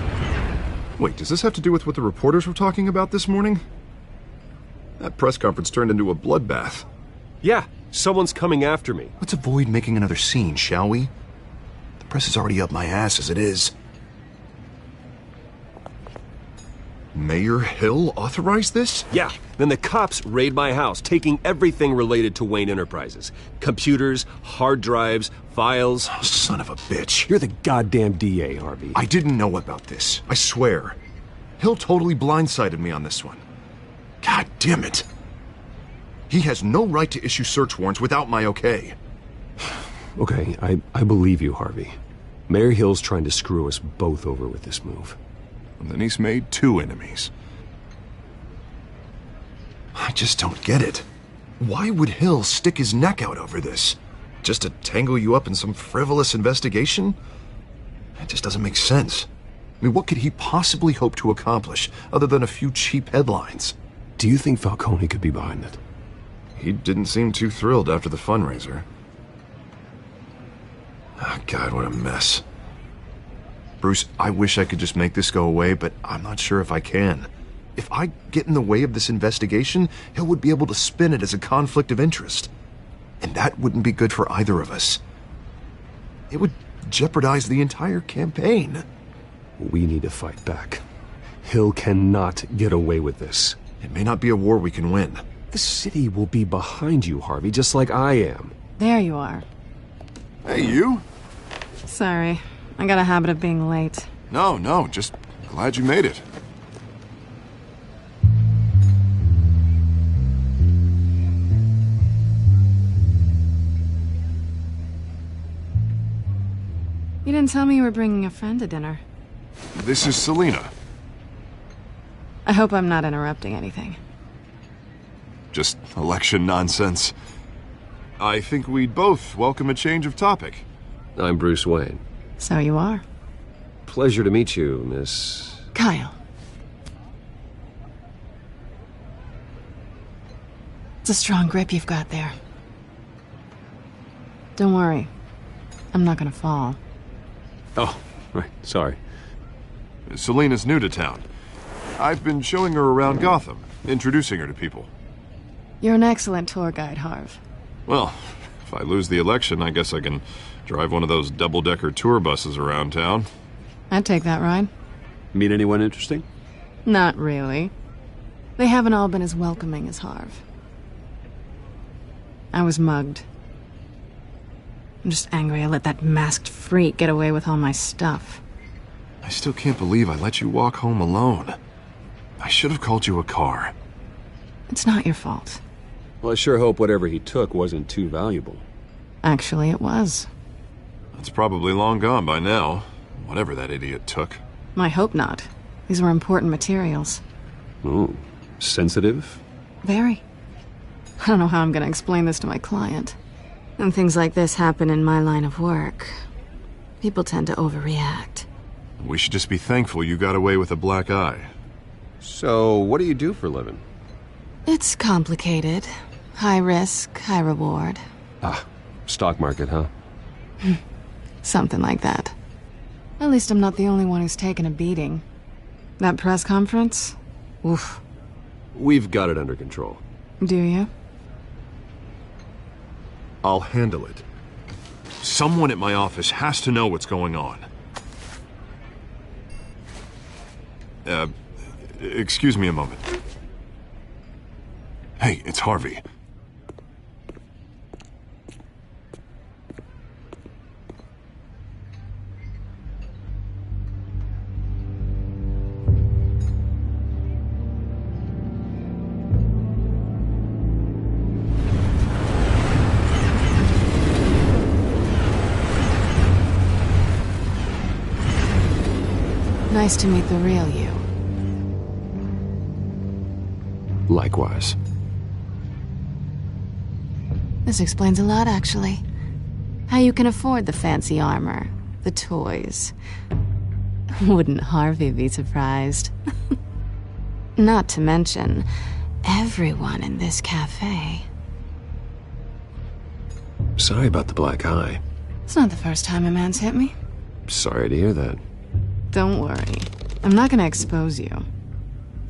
Wait, does this have to do with what the reporters were talking about this morning? That press conference turned into a bloodbath. Yeah, someone's coming after me. Let's avoid making another scene, shall we? The press is already up my ass as it is. Mayor Hill authorized this? Yeah, then the cops raid my house, taking everything related to Wayne Enterprises. Computers, hard drives, files. Oh, son of a bitch. You're the goddamn DA, Harvey. I didn't know about this. I swear. Hill totally blindsided me on this one. God damn it. He has no right to issue search warrants without my okay. Okay, I believe you, Harvey. Mayor Hill's trying to screw us both over with this move. And then he's made 2 enemies. I just don't get it. Why would Hill stick his neck out over this? Just to tangle you up in some frivolous investigation? It just doesn't make sense. I mean, what could he possibly hope to accomplish other than a few cheap headlines? Do you think Falcone could be behind it? He didn't seem too thrilled after the fundraiser. Oh, God, what a mess. Bruce, I wish I could just make this go away, but I'm not sure if I can. If I get in the way of this investigation, Hill would be able to spin it as a conflict of interest. And that wouldn't be good for either of us. It would jeopardize the entire campaign. We need to fight back. Hill cannot get away with this. It may not be a war we can win. The city will be behind you, Harvey, just like I am. There you are. Hey, you? Sorry. I got a habit of being late. No, just glad you made it. You didn't tell me you were bringing a friend to dinner. This is Selina. I hope I'm not interrupting anything. Just election nonsense. I think we'd both welcome a change of topic. I'm Bruce Wayne. So you are. Pleasure to meet you, Miss... Kyle. It's a strong grip you've got there. Don't worry. I'm not gonna fall. Oh, right. Sorry. Selina's new to town. I've been showing her around Gotham, introducing her to people. You're an excellent tour guide, Harv. Well, if I lose the election, I guess I can drive one of those double-decker tour buses around town. I'd take that ride. Meet anyone interesting? Not really. They haven't all been as welcoming as Harv. I was mugged. I'm just angry I let that masked freak get away with all my stuff. I still can't believe I let you walk home alone. I should have called you a car. It's not your fault. Well, I sure hope whatever he took wasn't too valuable. Actually, it was. It's probably long gone by now, whatever that idiot took. I hope not. These were important materials. Ooh, sensitive? Very. I don't know how I'm going to explain this to my client. When things like this happen in my line of work, people tend to overreact. We should just be thankful you got away with a black eye. So, what do you do for a living? It's complicated. High risk, high reward. Ah, stock market, huh? Something like that. At least I'm not the only one who's taken a beating. That press conference? Oof. We've got it under control. Do you? I'll handle it. Someone at my office has to know what's going on. Excuse me a moment. Hey, it's Harvey. Nice to meet the real you. Likewise. This explains a lot, actually. How you can afford the fancy armor, the toys. Wouldn't Harvey be surprised? Not to mention, everyone in this cafe. Sorry about the black eye. It's not the first time a man's hit me. Sorry to hear that. Don't worry. I'm not gonna expose you.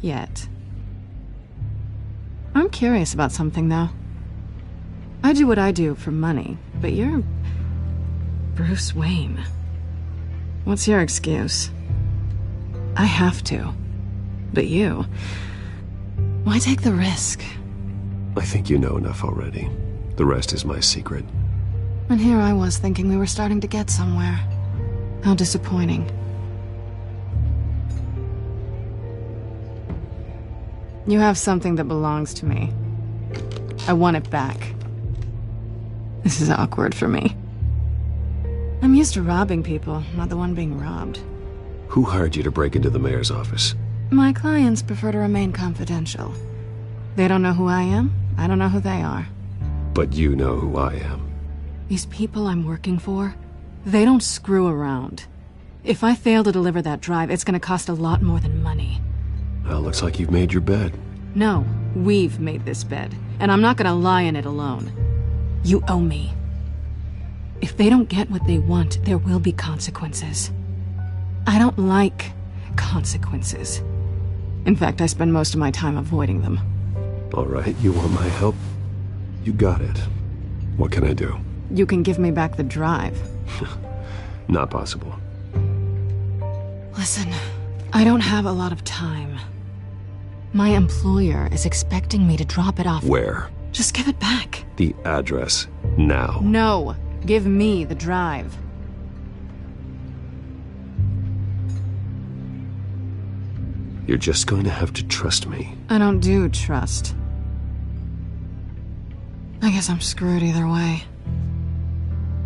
Yet. I'm curious about something, though. I do what I do for money, but you're... Bruce Wayne. What's your excuse? I have to. But you... Why take the risk? I think you know enough already. The rest is my secret. And here I was thinking we were starting to get somewhere. How disappointing. You have something that belongs to me. I want it back. This is awkward for me. I'm used to robbing people, not the one being robbed. Who hired you to break into the mayor's office? My clients prefer to remain confidential. They don't know who I am, I don't know who they are. But you know who I am. These people I'm working for, they don't screw around. If I fail to deliver that drive, it's gonna cost a lot more than money. Well, looks like you've made your bed. No, we've made this bed, and I'm not gonna lie in it alone. You owe me. If they don't get what they want, there will be consequences. I don't like consequences. In fact, I spend most of my time avoiding them. All right, you want my help? You got it. What can I do? You can give me back the drive. Not possible. Listen, I don't have a lot of time. My employer is expecting me to drop it off. Where? Just give it back. The address, now. No, give me the drive. You're just going to have to trust me. I don't do trust. I guess I'm screwed either way.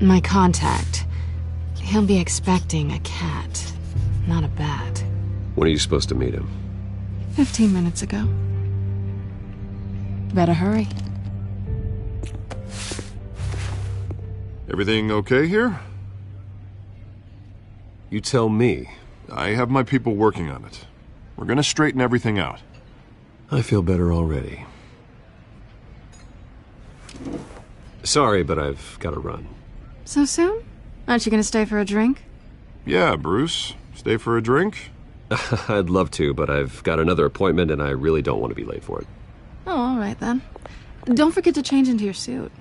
My contact, he'll be expecting a cat, not a bat. When are you supposed to meet him? 15 minutes ago. Better hurry. Everything okay here? You tell me. I have my people working on it. We're gonna straighten everything out. I feel better already. Sorry, but I've got to run. So soon? Aren't you gonna stay for a drink? Yeah, Bruce. Stay for a drink? I'd love to, but I've got another appointment and I really don't want to be late for it. Oh, all right then. Don't forget to change into your suit.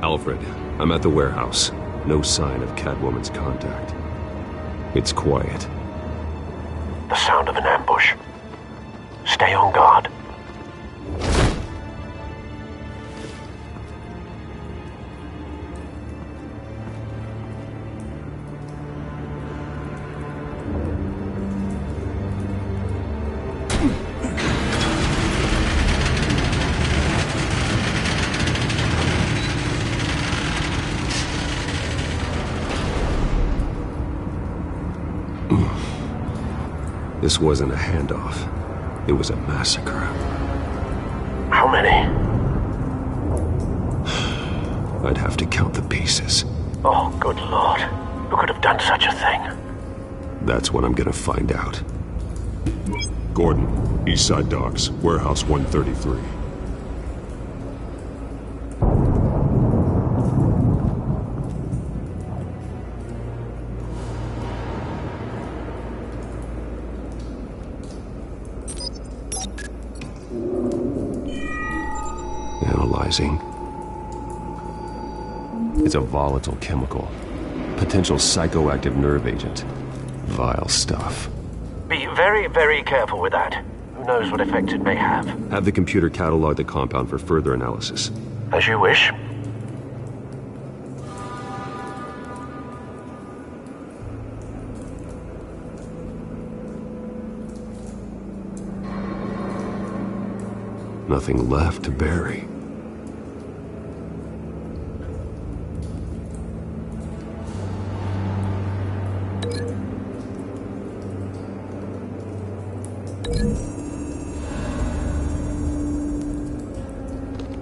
Alfred, I'm at the warehouse. No sign of Catwoman's contact. It's quiet. The sound of an ambush. Stay on guard. This wasn't a handoff. It was a massacre. How many? I'd have to count the pieces. Oh, good Lord. Who could have done such a thing? That's what I'm gonna find out. Gordon, Eastside Docks, Warehouse 133. Analyzing. It's a volatile chemical. Potential psychoactive nerve agent. Vile stuff. Be very, very careful with that. Who knows what effects it may have. Have the computer catalog the compound for further analysis. As you wish. Nothing left to bury.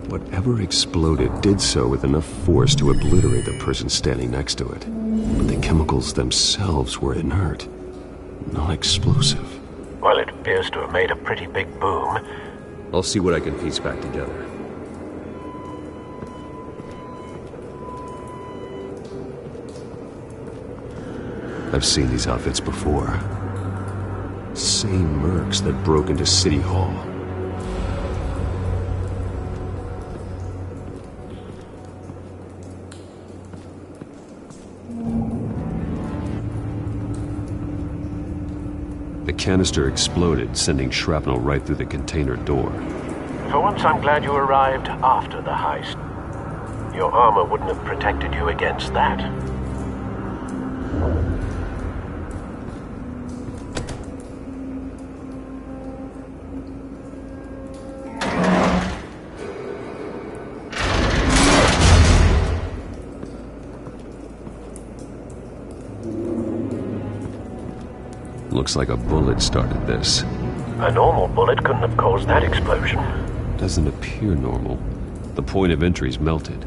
Whatever exploded did so with enough force to obliterate the person standing next to it. But the chemicals themselves were inert, non-explosive. Well, it appears to have made a pretty big boom. I'll see what I can piece back together. I've seen these outfits before. Same mercs that broke into City Hall. The canister exploded, sending shrapnel right through the container door. For once, I'm glad you arrived after the heist. Your armor wouldn't have protected you against that. Looks like a bullet started this. A normal bullet couldn't have caused that explosion. Doesn't appear normal. The point of entry's melted.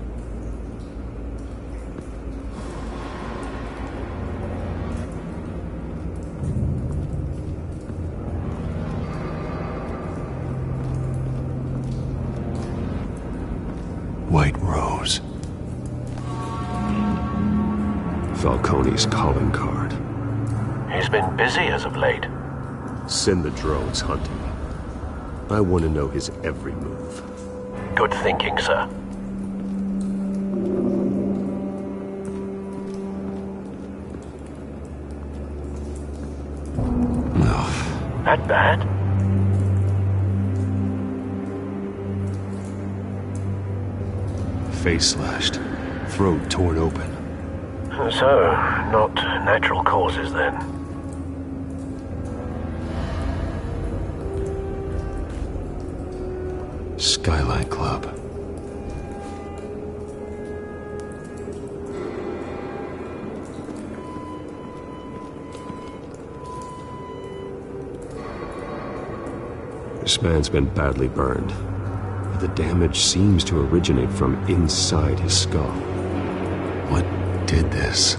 White Rose. Falcone's calling card. He's been busy as of late. Send the drones hunting. I want to know his every move. Good thinking, sir. No. That bad? Face slashed. Throat torn open. So, not natural causes then. Skyline Club. This man's been badly burned, but the damage seems to originate from inside his skull. What did this?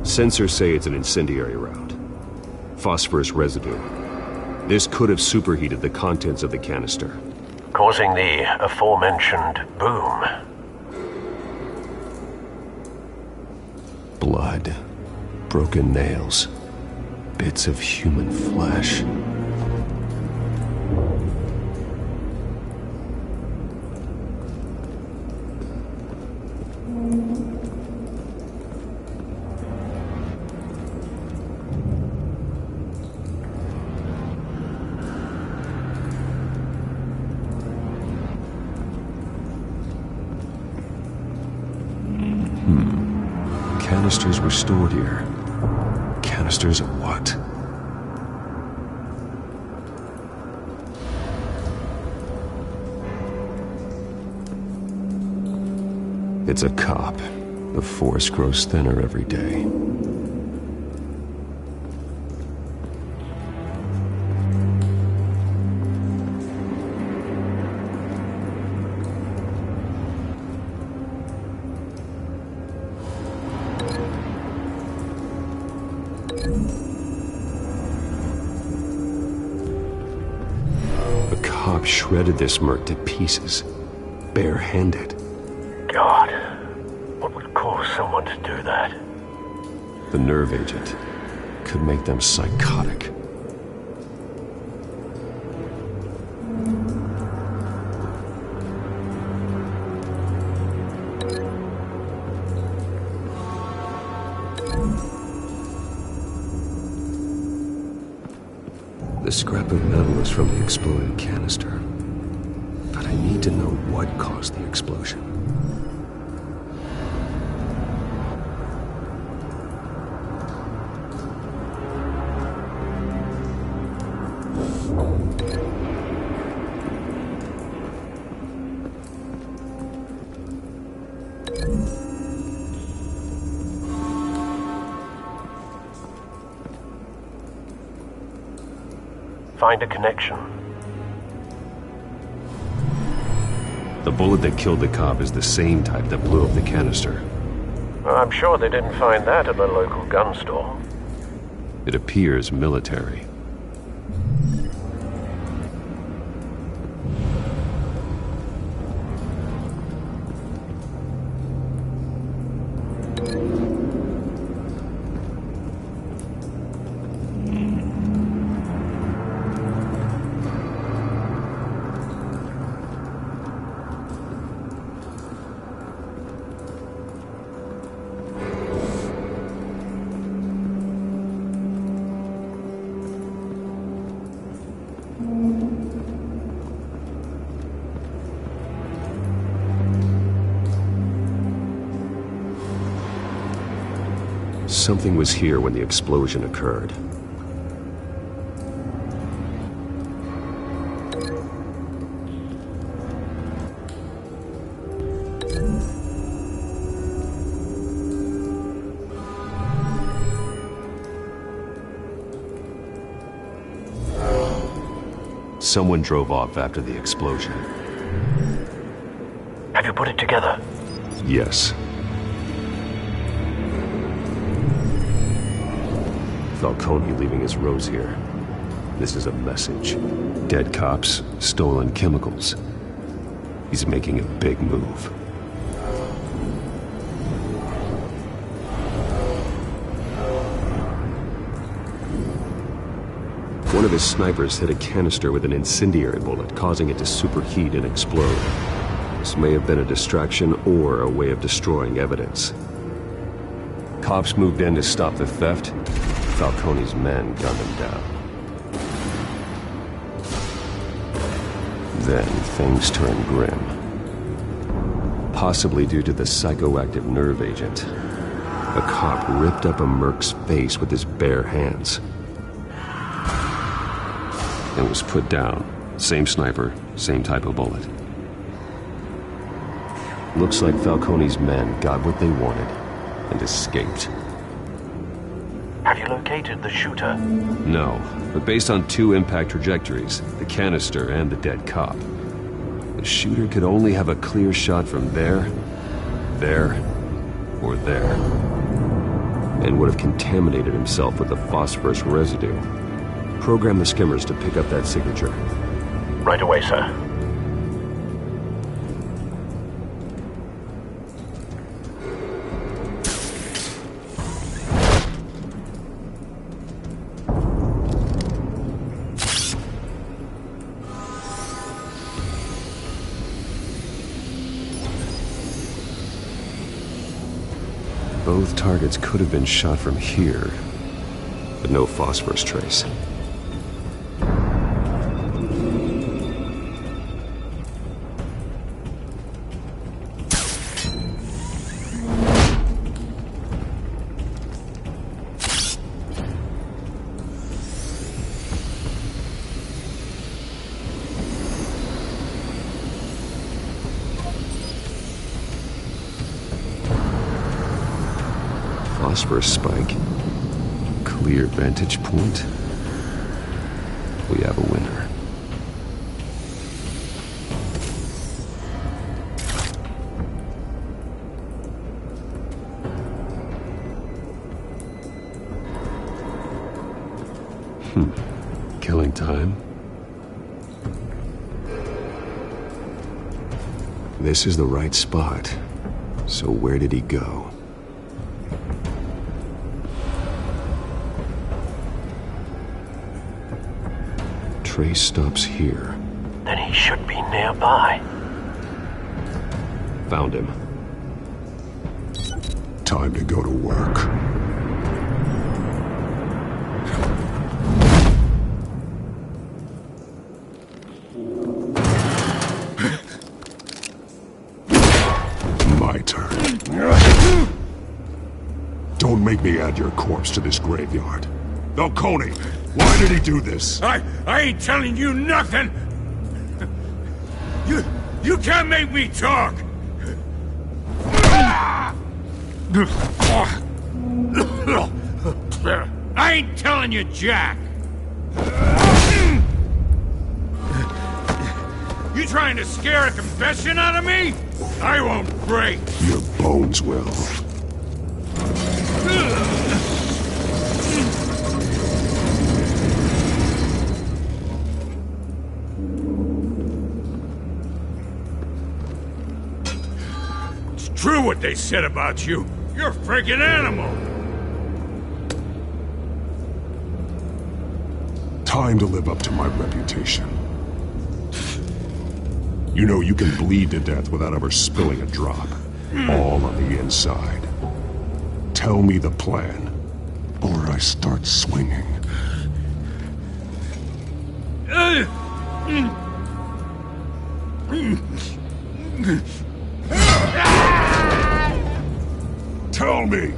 Sensors say it's an incendiary round. Phosphorus residue. This could have superheated the contents of the canister, causing the aforementioned boom. Blood, broken nails, bits of human flesh. Canisters were stored here. Canisters of what? It's a cop. The force grows thinner every day. Shredded this merc to pieces, barehanded. God, what would cause someone to do that? The nerve agent could make them psychotic. The scrap of metal is from the exploded canister. But I need to know what caused the explosion. Find a connection. The bullet that killed the cop is the same type that blew up the canister. Well, I'm sure they didn't find that at the local gun store. It appears military. Something was here when the explosion occurred. Someone drove off after the explosion. Have you put it together? Yes. Falcone leaving his rose here. This is a message. Dead cops, stolen chemicals. He's making a big move. One of his snipers hit a canister with an incendiary bullet, causing it to superheat and explode. This may have been a distraction or a way of destroying evidence. Cops moved in to stop the theft. Falcone's men gunned him down. Then things turned grim. Possibly due to the psychoactive nerve agent. A cop ripped up a merc's face with his bare hands. And was put down. Same sniper, same type of bullet. Looks like Falcone's men got what they wanted and escaped. Have you located the shooter? No, but based on two impact trajectories, the canister and the dead cop, the shooter could only have a clear shot from there, or there, and would have contaminated himself with the phosphorus residue. Program the skimmers to pick up that signature. Right away, sir. Both targets could have been shot from here, but no phosphorus trace. Phosphorus spike. Clear vantage point. We have a winner. Killing time. This is the right spot. So where did he go? Trace stops here. Then he should be nearby. Found him. Time to go to work. My turn. Don't make me add your corpse to this graveyard. Falcone, why did he do this? I ain't telling you nothing! You can't make me talk! I ain't telling you jack! You trying to scare a confession out of me? I won't break! Your bones will. True what they said about you. You're a freaking animal. Time to live up to my reputation. You know you can bleed to death without ever spilling a drop. All on the inside. Tell me the plan, or I start swinging. Tell me!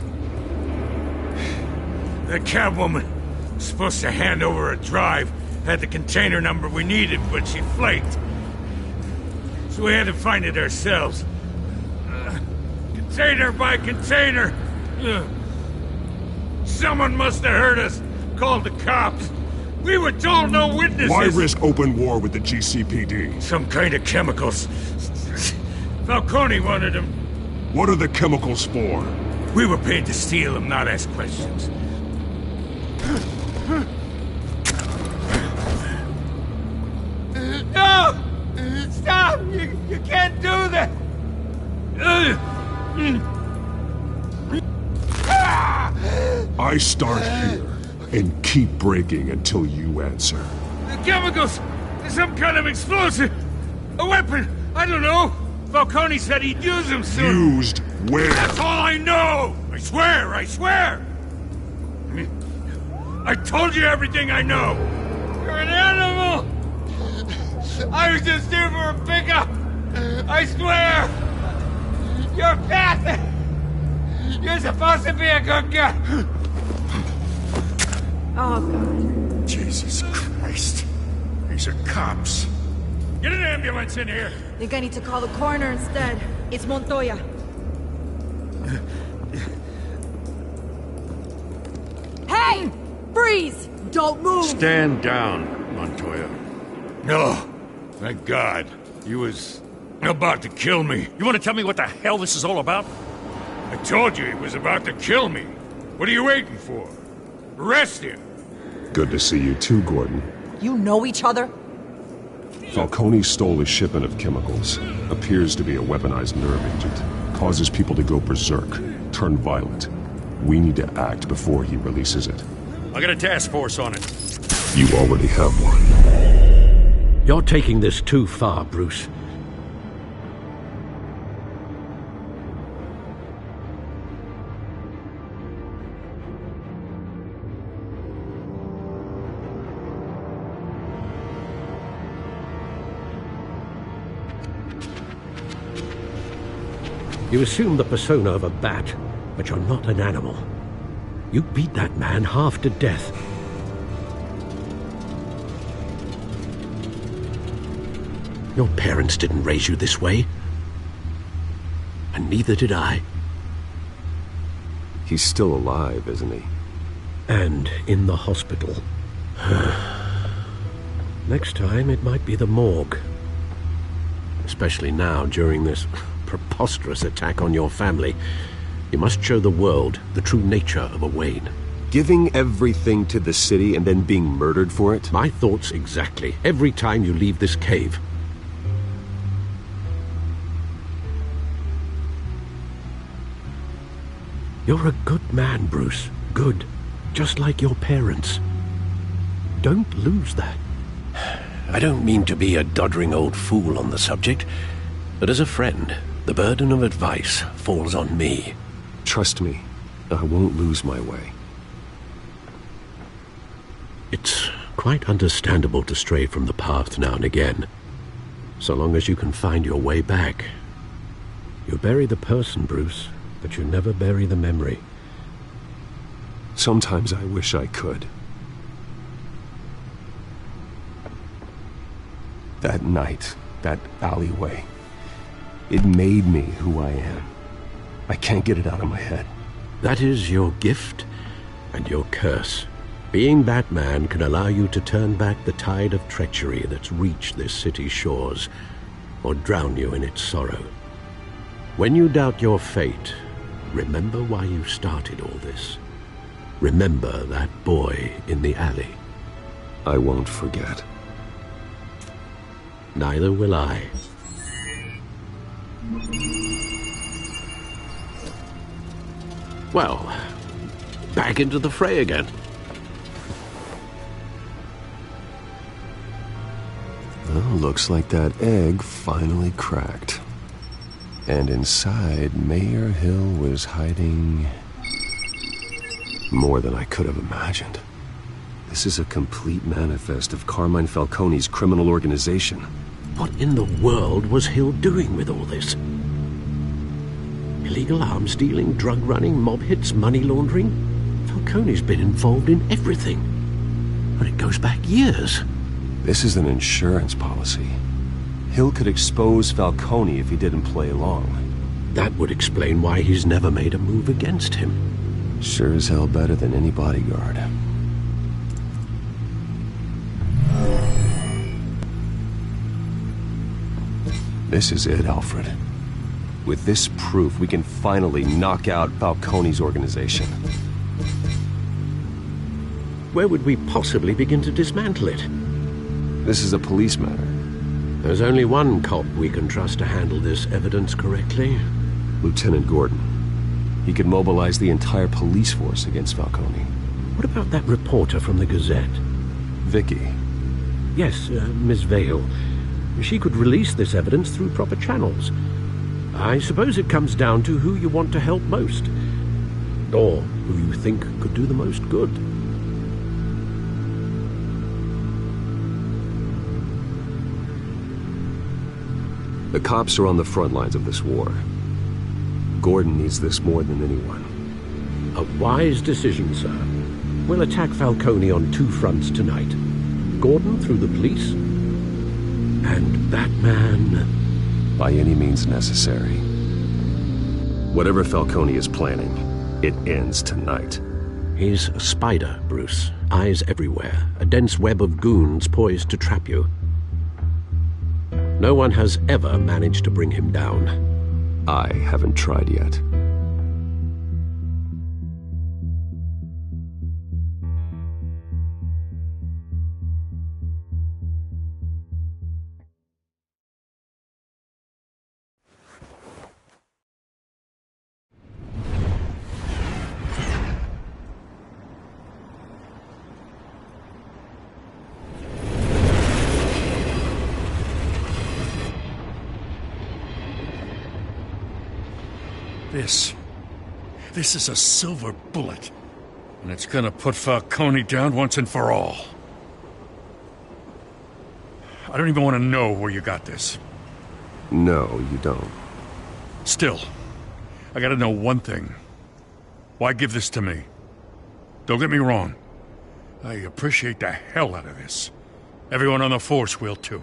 The Catwoman was supposed to hand over a drive, had the container number we needed, but she flaked. So we had to find it ourselves. Container by container. Someone must have heard us, called the cops. We were told no witnesses. Why risk open war with the GCPD? Some kind of chemicals. Falcone wanted them. What are the chemicals for? We were paid to steal them, not ask questions. No! Stop! You can't do that! I start here and keep breaking until you answer. The chemicals! Some kind of explosive! A weapon! I don't know! Falcone said he'd use them soon. Used where? That's all I know! I swear! I swear! I told you everything I know! You're an animal! I was just here for a pickup! I swear! You're passive! You're supposed to be a good guy! Oh, God. Jesus Christ. These are cops. Get an ambulance in here! Think I need to call the coroner instead. It's Montoya. Hey! Freeze! Don't move! Stand down, Montoya. No. Thank God. He was about to kill me. You want to tell me what the hell this is all about? I told you he was about to kill me. What are you waiting for? Arrest him. Good to see you too, Gordon. You know each other? Falcone stole a shipment of chemicals. Appears to be a weaponized nerve agent. Causes people to go berserk, turn violent. We need to act before he releases it. I got a task force on it. You already have one. You're taking this too far, Bruce. You assume the persona of a bat, but you're not an animal. You beat that man half to death. Your parents didn't raise you this way. And neither did I. He's still alive, isn't he? And in the hospital. Next time, it might be the morgue. Especially now, during this preposterous attack on your family. You must show the world the true nature of a Wayne. Giving everything to the city and then being murdered for it? My thoughts exactly. Every time you leave this cave. You're a good man, Bruce. Good. Just like your parents. Don't lose that. I don't mean to be a doddering old fool on the subject, but as a friend, the burden of advice falls on me. Trust me, I won't lose my way. It's quite understandable to stray from the path now and again, so long as you can find your way back. You bury the person, Bruce, but you never bury the memory. Sometimes I wish I could. That night, that alleyway, it made me who I am. I can't get it out of my head. That is your gift and your curse. Being Batman can allow you to turn back the tide of treachery that's reached this city's shores, or drown you in its sorrow. When you doubt your fate, remember why you started all this. Remember that boy in the alley. I won't forget. Neither will I. Well, back into the fray again. Well, looks like that egg finally cracked. And inside, Mayor Hill was hiding more than I could have imagined. This is a complete manifest of Carmine Falcone's criminal organization. What in the world was Hill doing with all this? Illegal arms dealing, drug running, mob hits, money laundering? Falcone's been involved in everything. And it goes back years. This is an insurance policy. Hill could expose Falcone if he didn't play along. That would explain why he's never made a move against him. Sure as hell better than any bodyguard. This is it, Alfred. With this proof, we can finally knock out Falcone's organization. Where would we possibly begin to dismantle it? This is a police matter. There's only one cop we can trust to handle this evidence correctly. Lieutenant Gordon. He could mobilize the entire police force against Falcone. What about that reporter from the Gazette? Vicky. Yes, Miss Vale. She could release this evidence through proper channels. I suppose it comes down to who you want to help most. Or who you think could do the most good. The cops are on the front lines of this war. Gordon needs this more than anyone. A wise decision, sir. We'll attack Falcone on two fronts tonight. Gordon through the police, and Batman... by any means necessary. Whatever Falcone is planning, it ends tonight. He's a spider, Bruce. Eyes everywhere. A dense web of goons poised to trap you. No one has ever managed to bring him down. I haven't tried yet. This is a silver bullet. And it's gonna put Falcone down once and for all. I don't even want to know where you got this. No, you don't. Still, I gotta know one thing. Why give this to me? Don't get me wrong. I appreciate the hell out of this. Everyone on the force will too.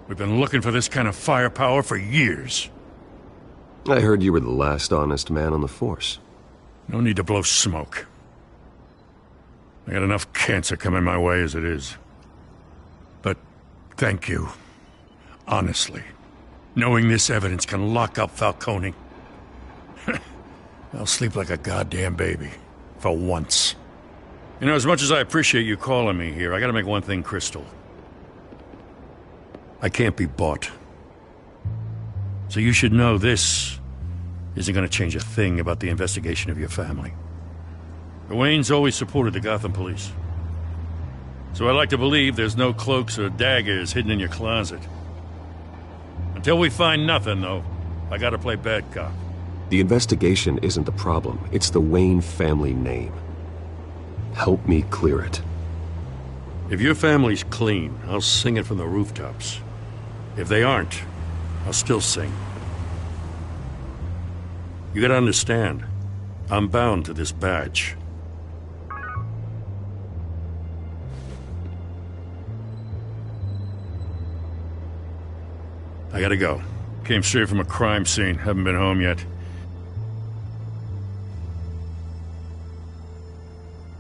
We've been looking for this kind of firepower for years. I heard you were the last honest man on the force. No need to blow smoke. I got enough cancer coming my way as it is. But thank you. Honestly. Knowing this evidence can lock up Falcone. I'll sleep like a goddamn baby. For once. You know, as much as I appreciate you calling me here, I gotta make one thing crystal. I can't be bought. So you should know this isn't gonna change a thing about the investigation of your family. The Waynes always supported the Gotham police. So I like to believe there's no cloaks or daggers hidden in your closet. Until we find nothing, though, I gotta play bad cop. The investigation isn't the problem. It's the Wayne family name. Help me clear it. If your family's clean, I'll sing it from the rooftops. If they aren't, I'll still sing. You gotta understand, I'm bound to this badge. I gotta go. Came straight from a crime scene. Haven't been home yet.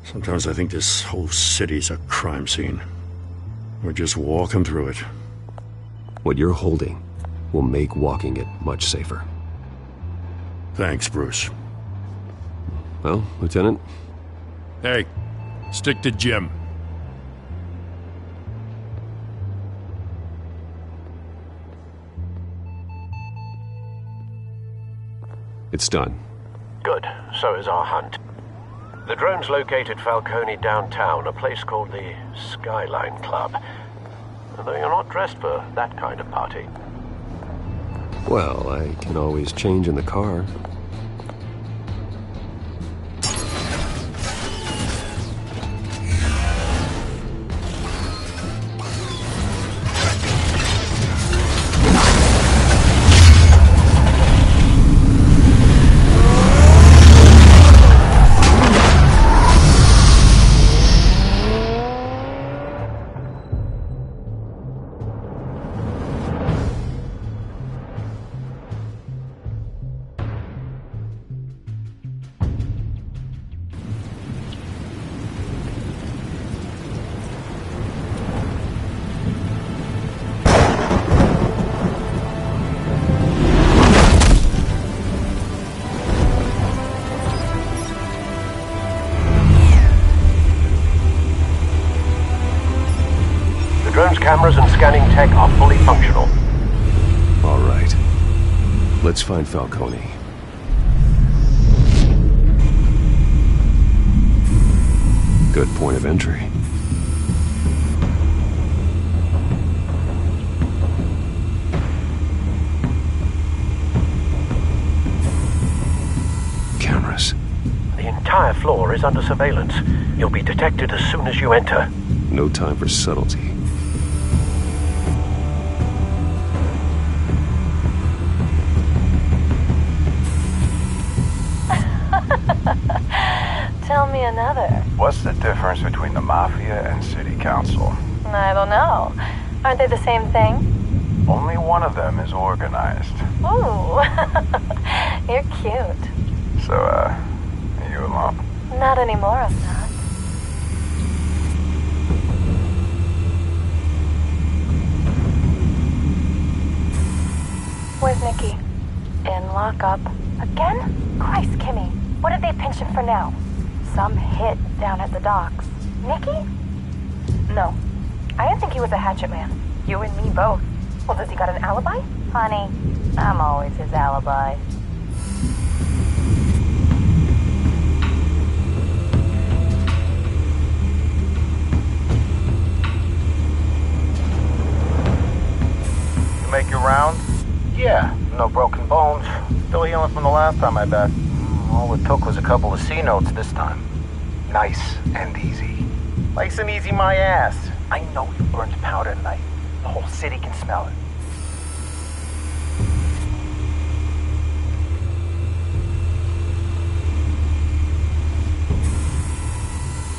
Sometimes I think this whole city's a crime scene. We're just walking through it. What you're holding will make walking it much safer. Thanks, Bruce. Well, Lieutenant? Hey, stick to Jim. It's done. Good. So is our hunt. The drone's located Falcone downtown, a place called the Skyline Club. Although you're not dressed for that kind of party. Well, I can always change in the car. Cameras and scanning tech are fully functional. All right. Let's find Falcone. Good point of entry. Cameras. The entire floor is under surveillance. You'll be detected as soon as you enter. No time for subtlety. Tell me another. What's the difference between the Mafia and City Council? I don't know. Aren't they the same thing? Only one of them is organized. Ooh. You're cute. So, are you alone? Not anymore, I'm not. Where's Nikki? In lockup. Again? Christ, Kimmy. What did they pinch him for now? Some hit down at the docks. Nikki? No. I didn't think he was a hatchet man. You and me both. Well, does he got an alibi? Honey, I'm always his alibi. You make your round? Yeah, no broken bones. Still healing from the last time, I bet. All it took was a couple of C notes this time. Nice and easy. Nice and easy my ass. I know you burned powder tonight. The whole city can smell it.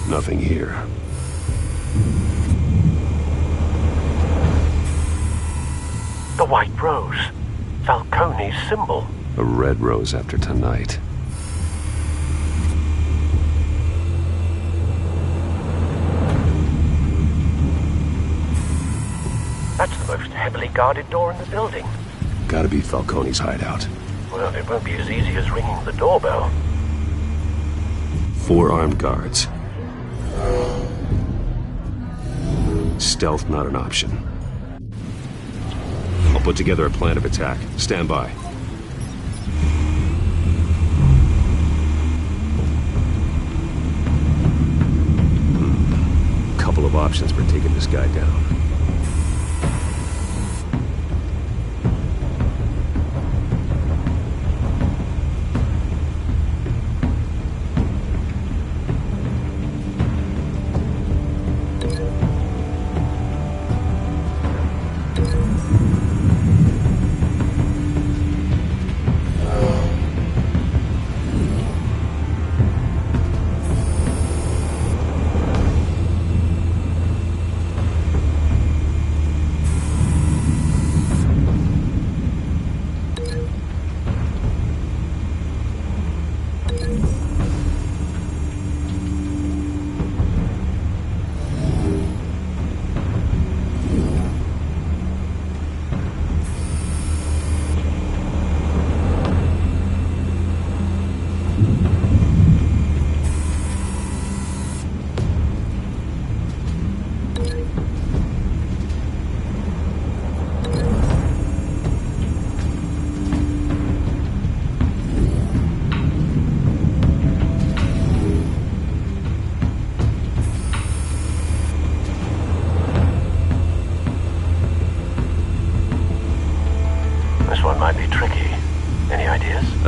Nothing here. The white rose. Falcone's symbol. A red rose after tonight. That's the most heavily guarded door in the building. Gotta be Falcone's hideout. Well, it won't be as easy as ringing the doorbell. 4 armed guards. Stealth not an option. I'll put together a plan of attack. Stand by. Couple of options for taking this guy down.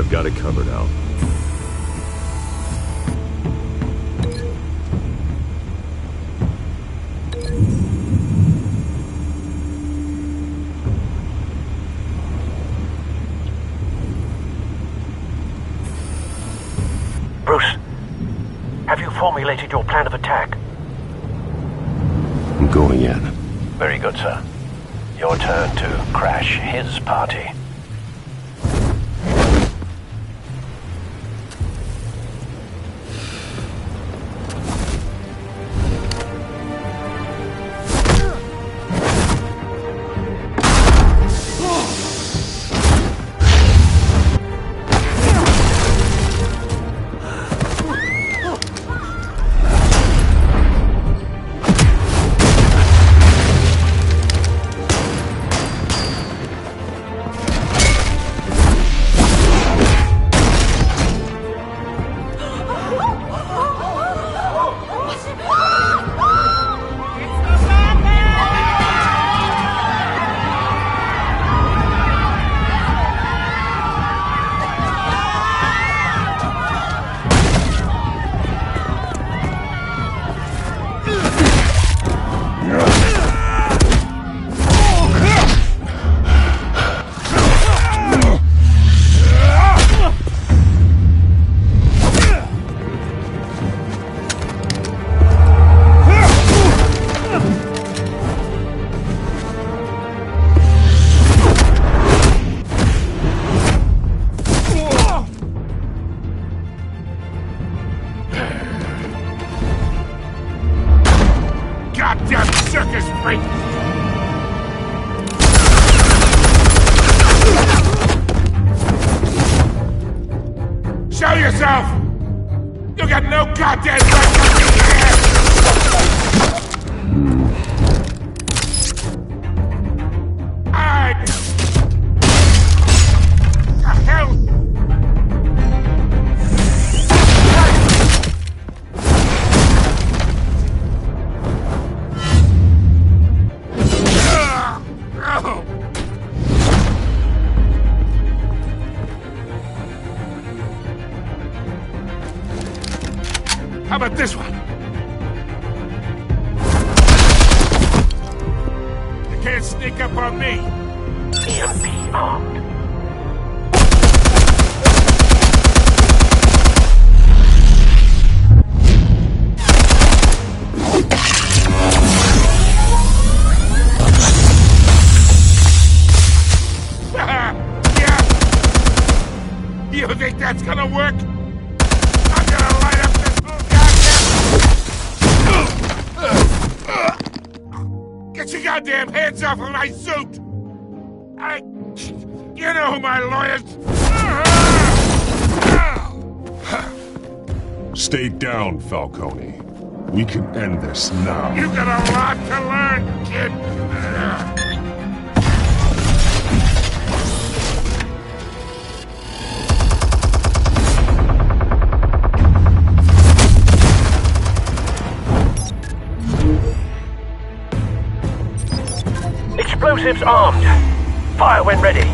Got it covered, Al. Bruce, have you formulated your plan of attack? I'm going in. Very good, sir. Your turn to crash his party. Show yourself! You got no goddamn right to be here! The hell? How about this one? You can't sneak up on me. EMP armed. You think that's gonna work? I'm gonna light up this whole goddamn... Get your goddamn hands off of my suit! You know who my lawyers... Stay down, Falcone. We can end this now. You got a lot to learn, kid. Explosives armed. Fire when ready.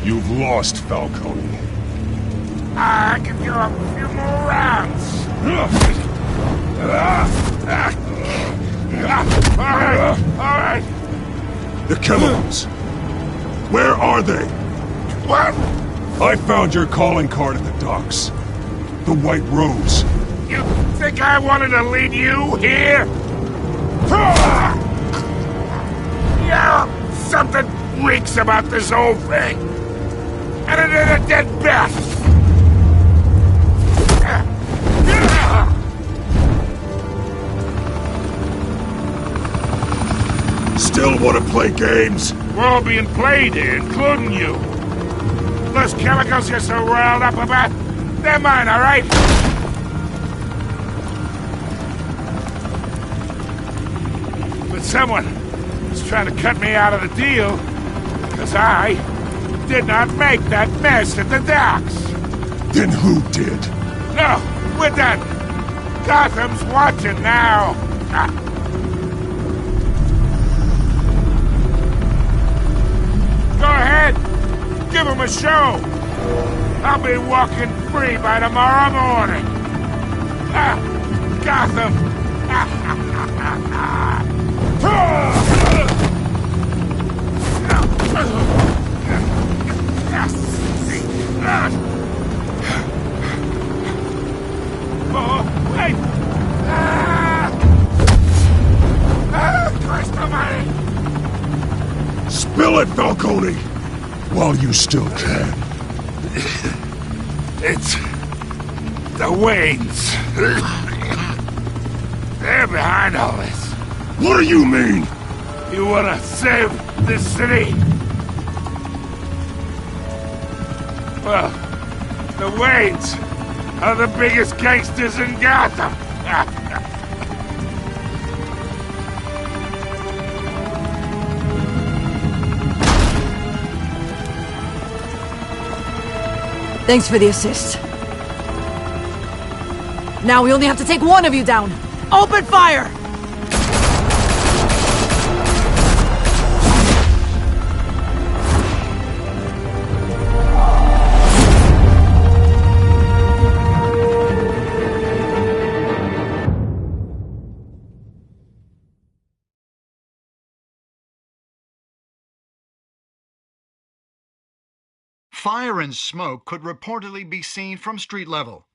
You've lost, Falcone. I can do a few more rounds. All right. The chemicals. Where are they? What? I found your calling card at the docks. The White Rose. You think I wanted to lead you here? Yeah, something reeks about this whole thing. And it is a dead bat. Still want to play games? We're all being played here, including you. Those chemicals you're so riled up about, they're mine, all right? But someone is trying to cut me out of the deal because I did not make that mess at the docks. Then who did? No, we're done. Gotham's watching now. Go ahead. Give him a show. I'll be walking free by tomorrow morning. Gotham. Oh, wait! Christ almighty! Spill it, Falcone! While you still can. It's... the Waynes. They're behind all this. What do you mean? You wanna save this city? Well, the Waynes are the biggest gangsters in Gotham. Thanks for the assist. Now we only have to take one of you down. Open fire! Fire and smoke could reportedly be seen from street level.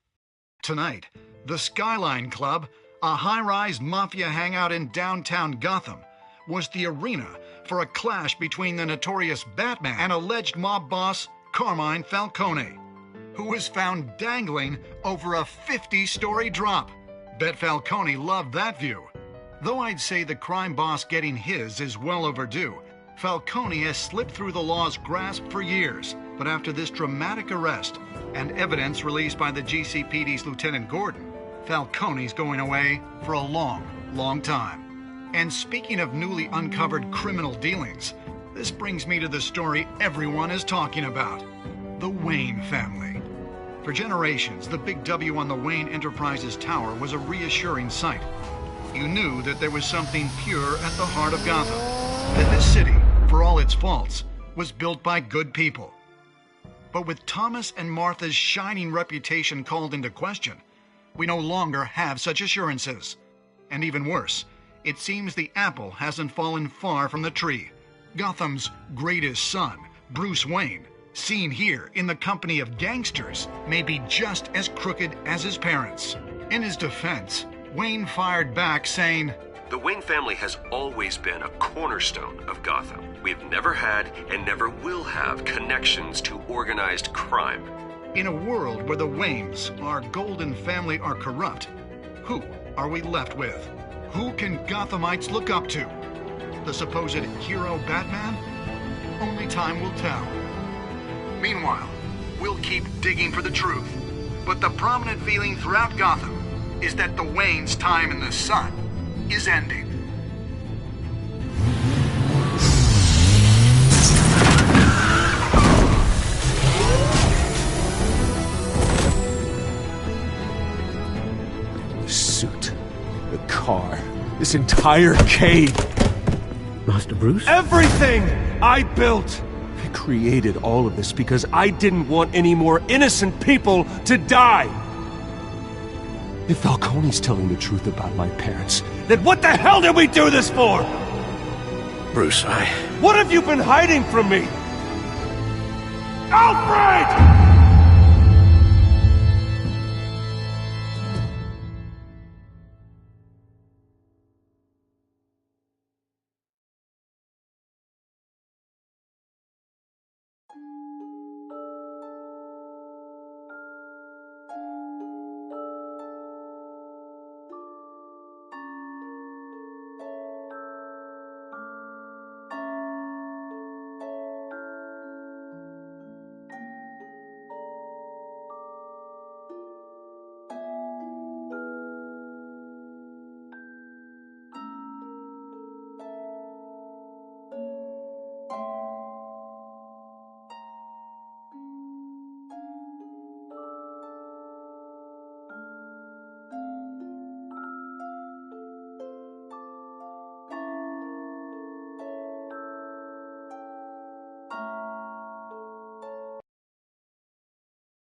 Tonight, the Skyline Club, a high-rise mafia hangout in downtown Gotham, was the arena for a clash between the notorious Batman and alleged mob boss Carmine Falcone, who was found dangling over a 50-story drop. Bet Falcone loved that view. Though I'd say the crime boss getting his is well overdue, Falcone has slipped through the law's grasp for years, But after this dramatic arrest and evidence released by the GCPD's Lieutenant Gordon, Falcone's going away for a long, long time. And speaking of newly uncovered criminal dealings, this brings me to the story everyone is talking about. The Wayne family. For generations, the big W on the Wayne Enterprises tower was a reassuring sight. You knew that there was something pure at the heart of Gotham. That this city, for all its faults, was built by good people. But with Thomas and Martha's shining reputation called into question, we no longer have such assurances. And even worse, it seems the apple hasn't fallen far from the tree. Gotham's greatest son, Bruce Wayne, seen here in the company of gangsters, may be just as crooked as his parents. In his defense, Wayne fired back saying, "The Wayne family has always been a cornerstone of Gotham. We've never had and never will have connections to organized crime." In a world where the Waynes, our golden family, are corrupt, who are we left with? Who can Gothamites look up to? The supposed hero Batman? Only time will tell. Meanwhile, we'll keep digging for the truth. But the prominent feeling throughout Gotham is that the Waynes' time in the sun is ending. The suit, the car, this entire cave. Master Bruce? Everything I built! I created all of this because I didn't want any more innocent people to die! If Falcone's telling the truth about my parents, then what the hell did we do this for? Bruce, What have you been hiding from me? Alfred!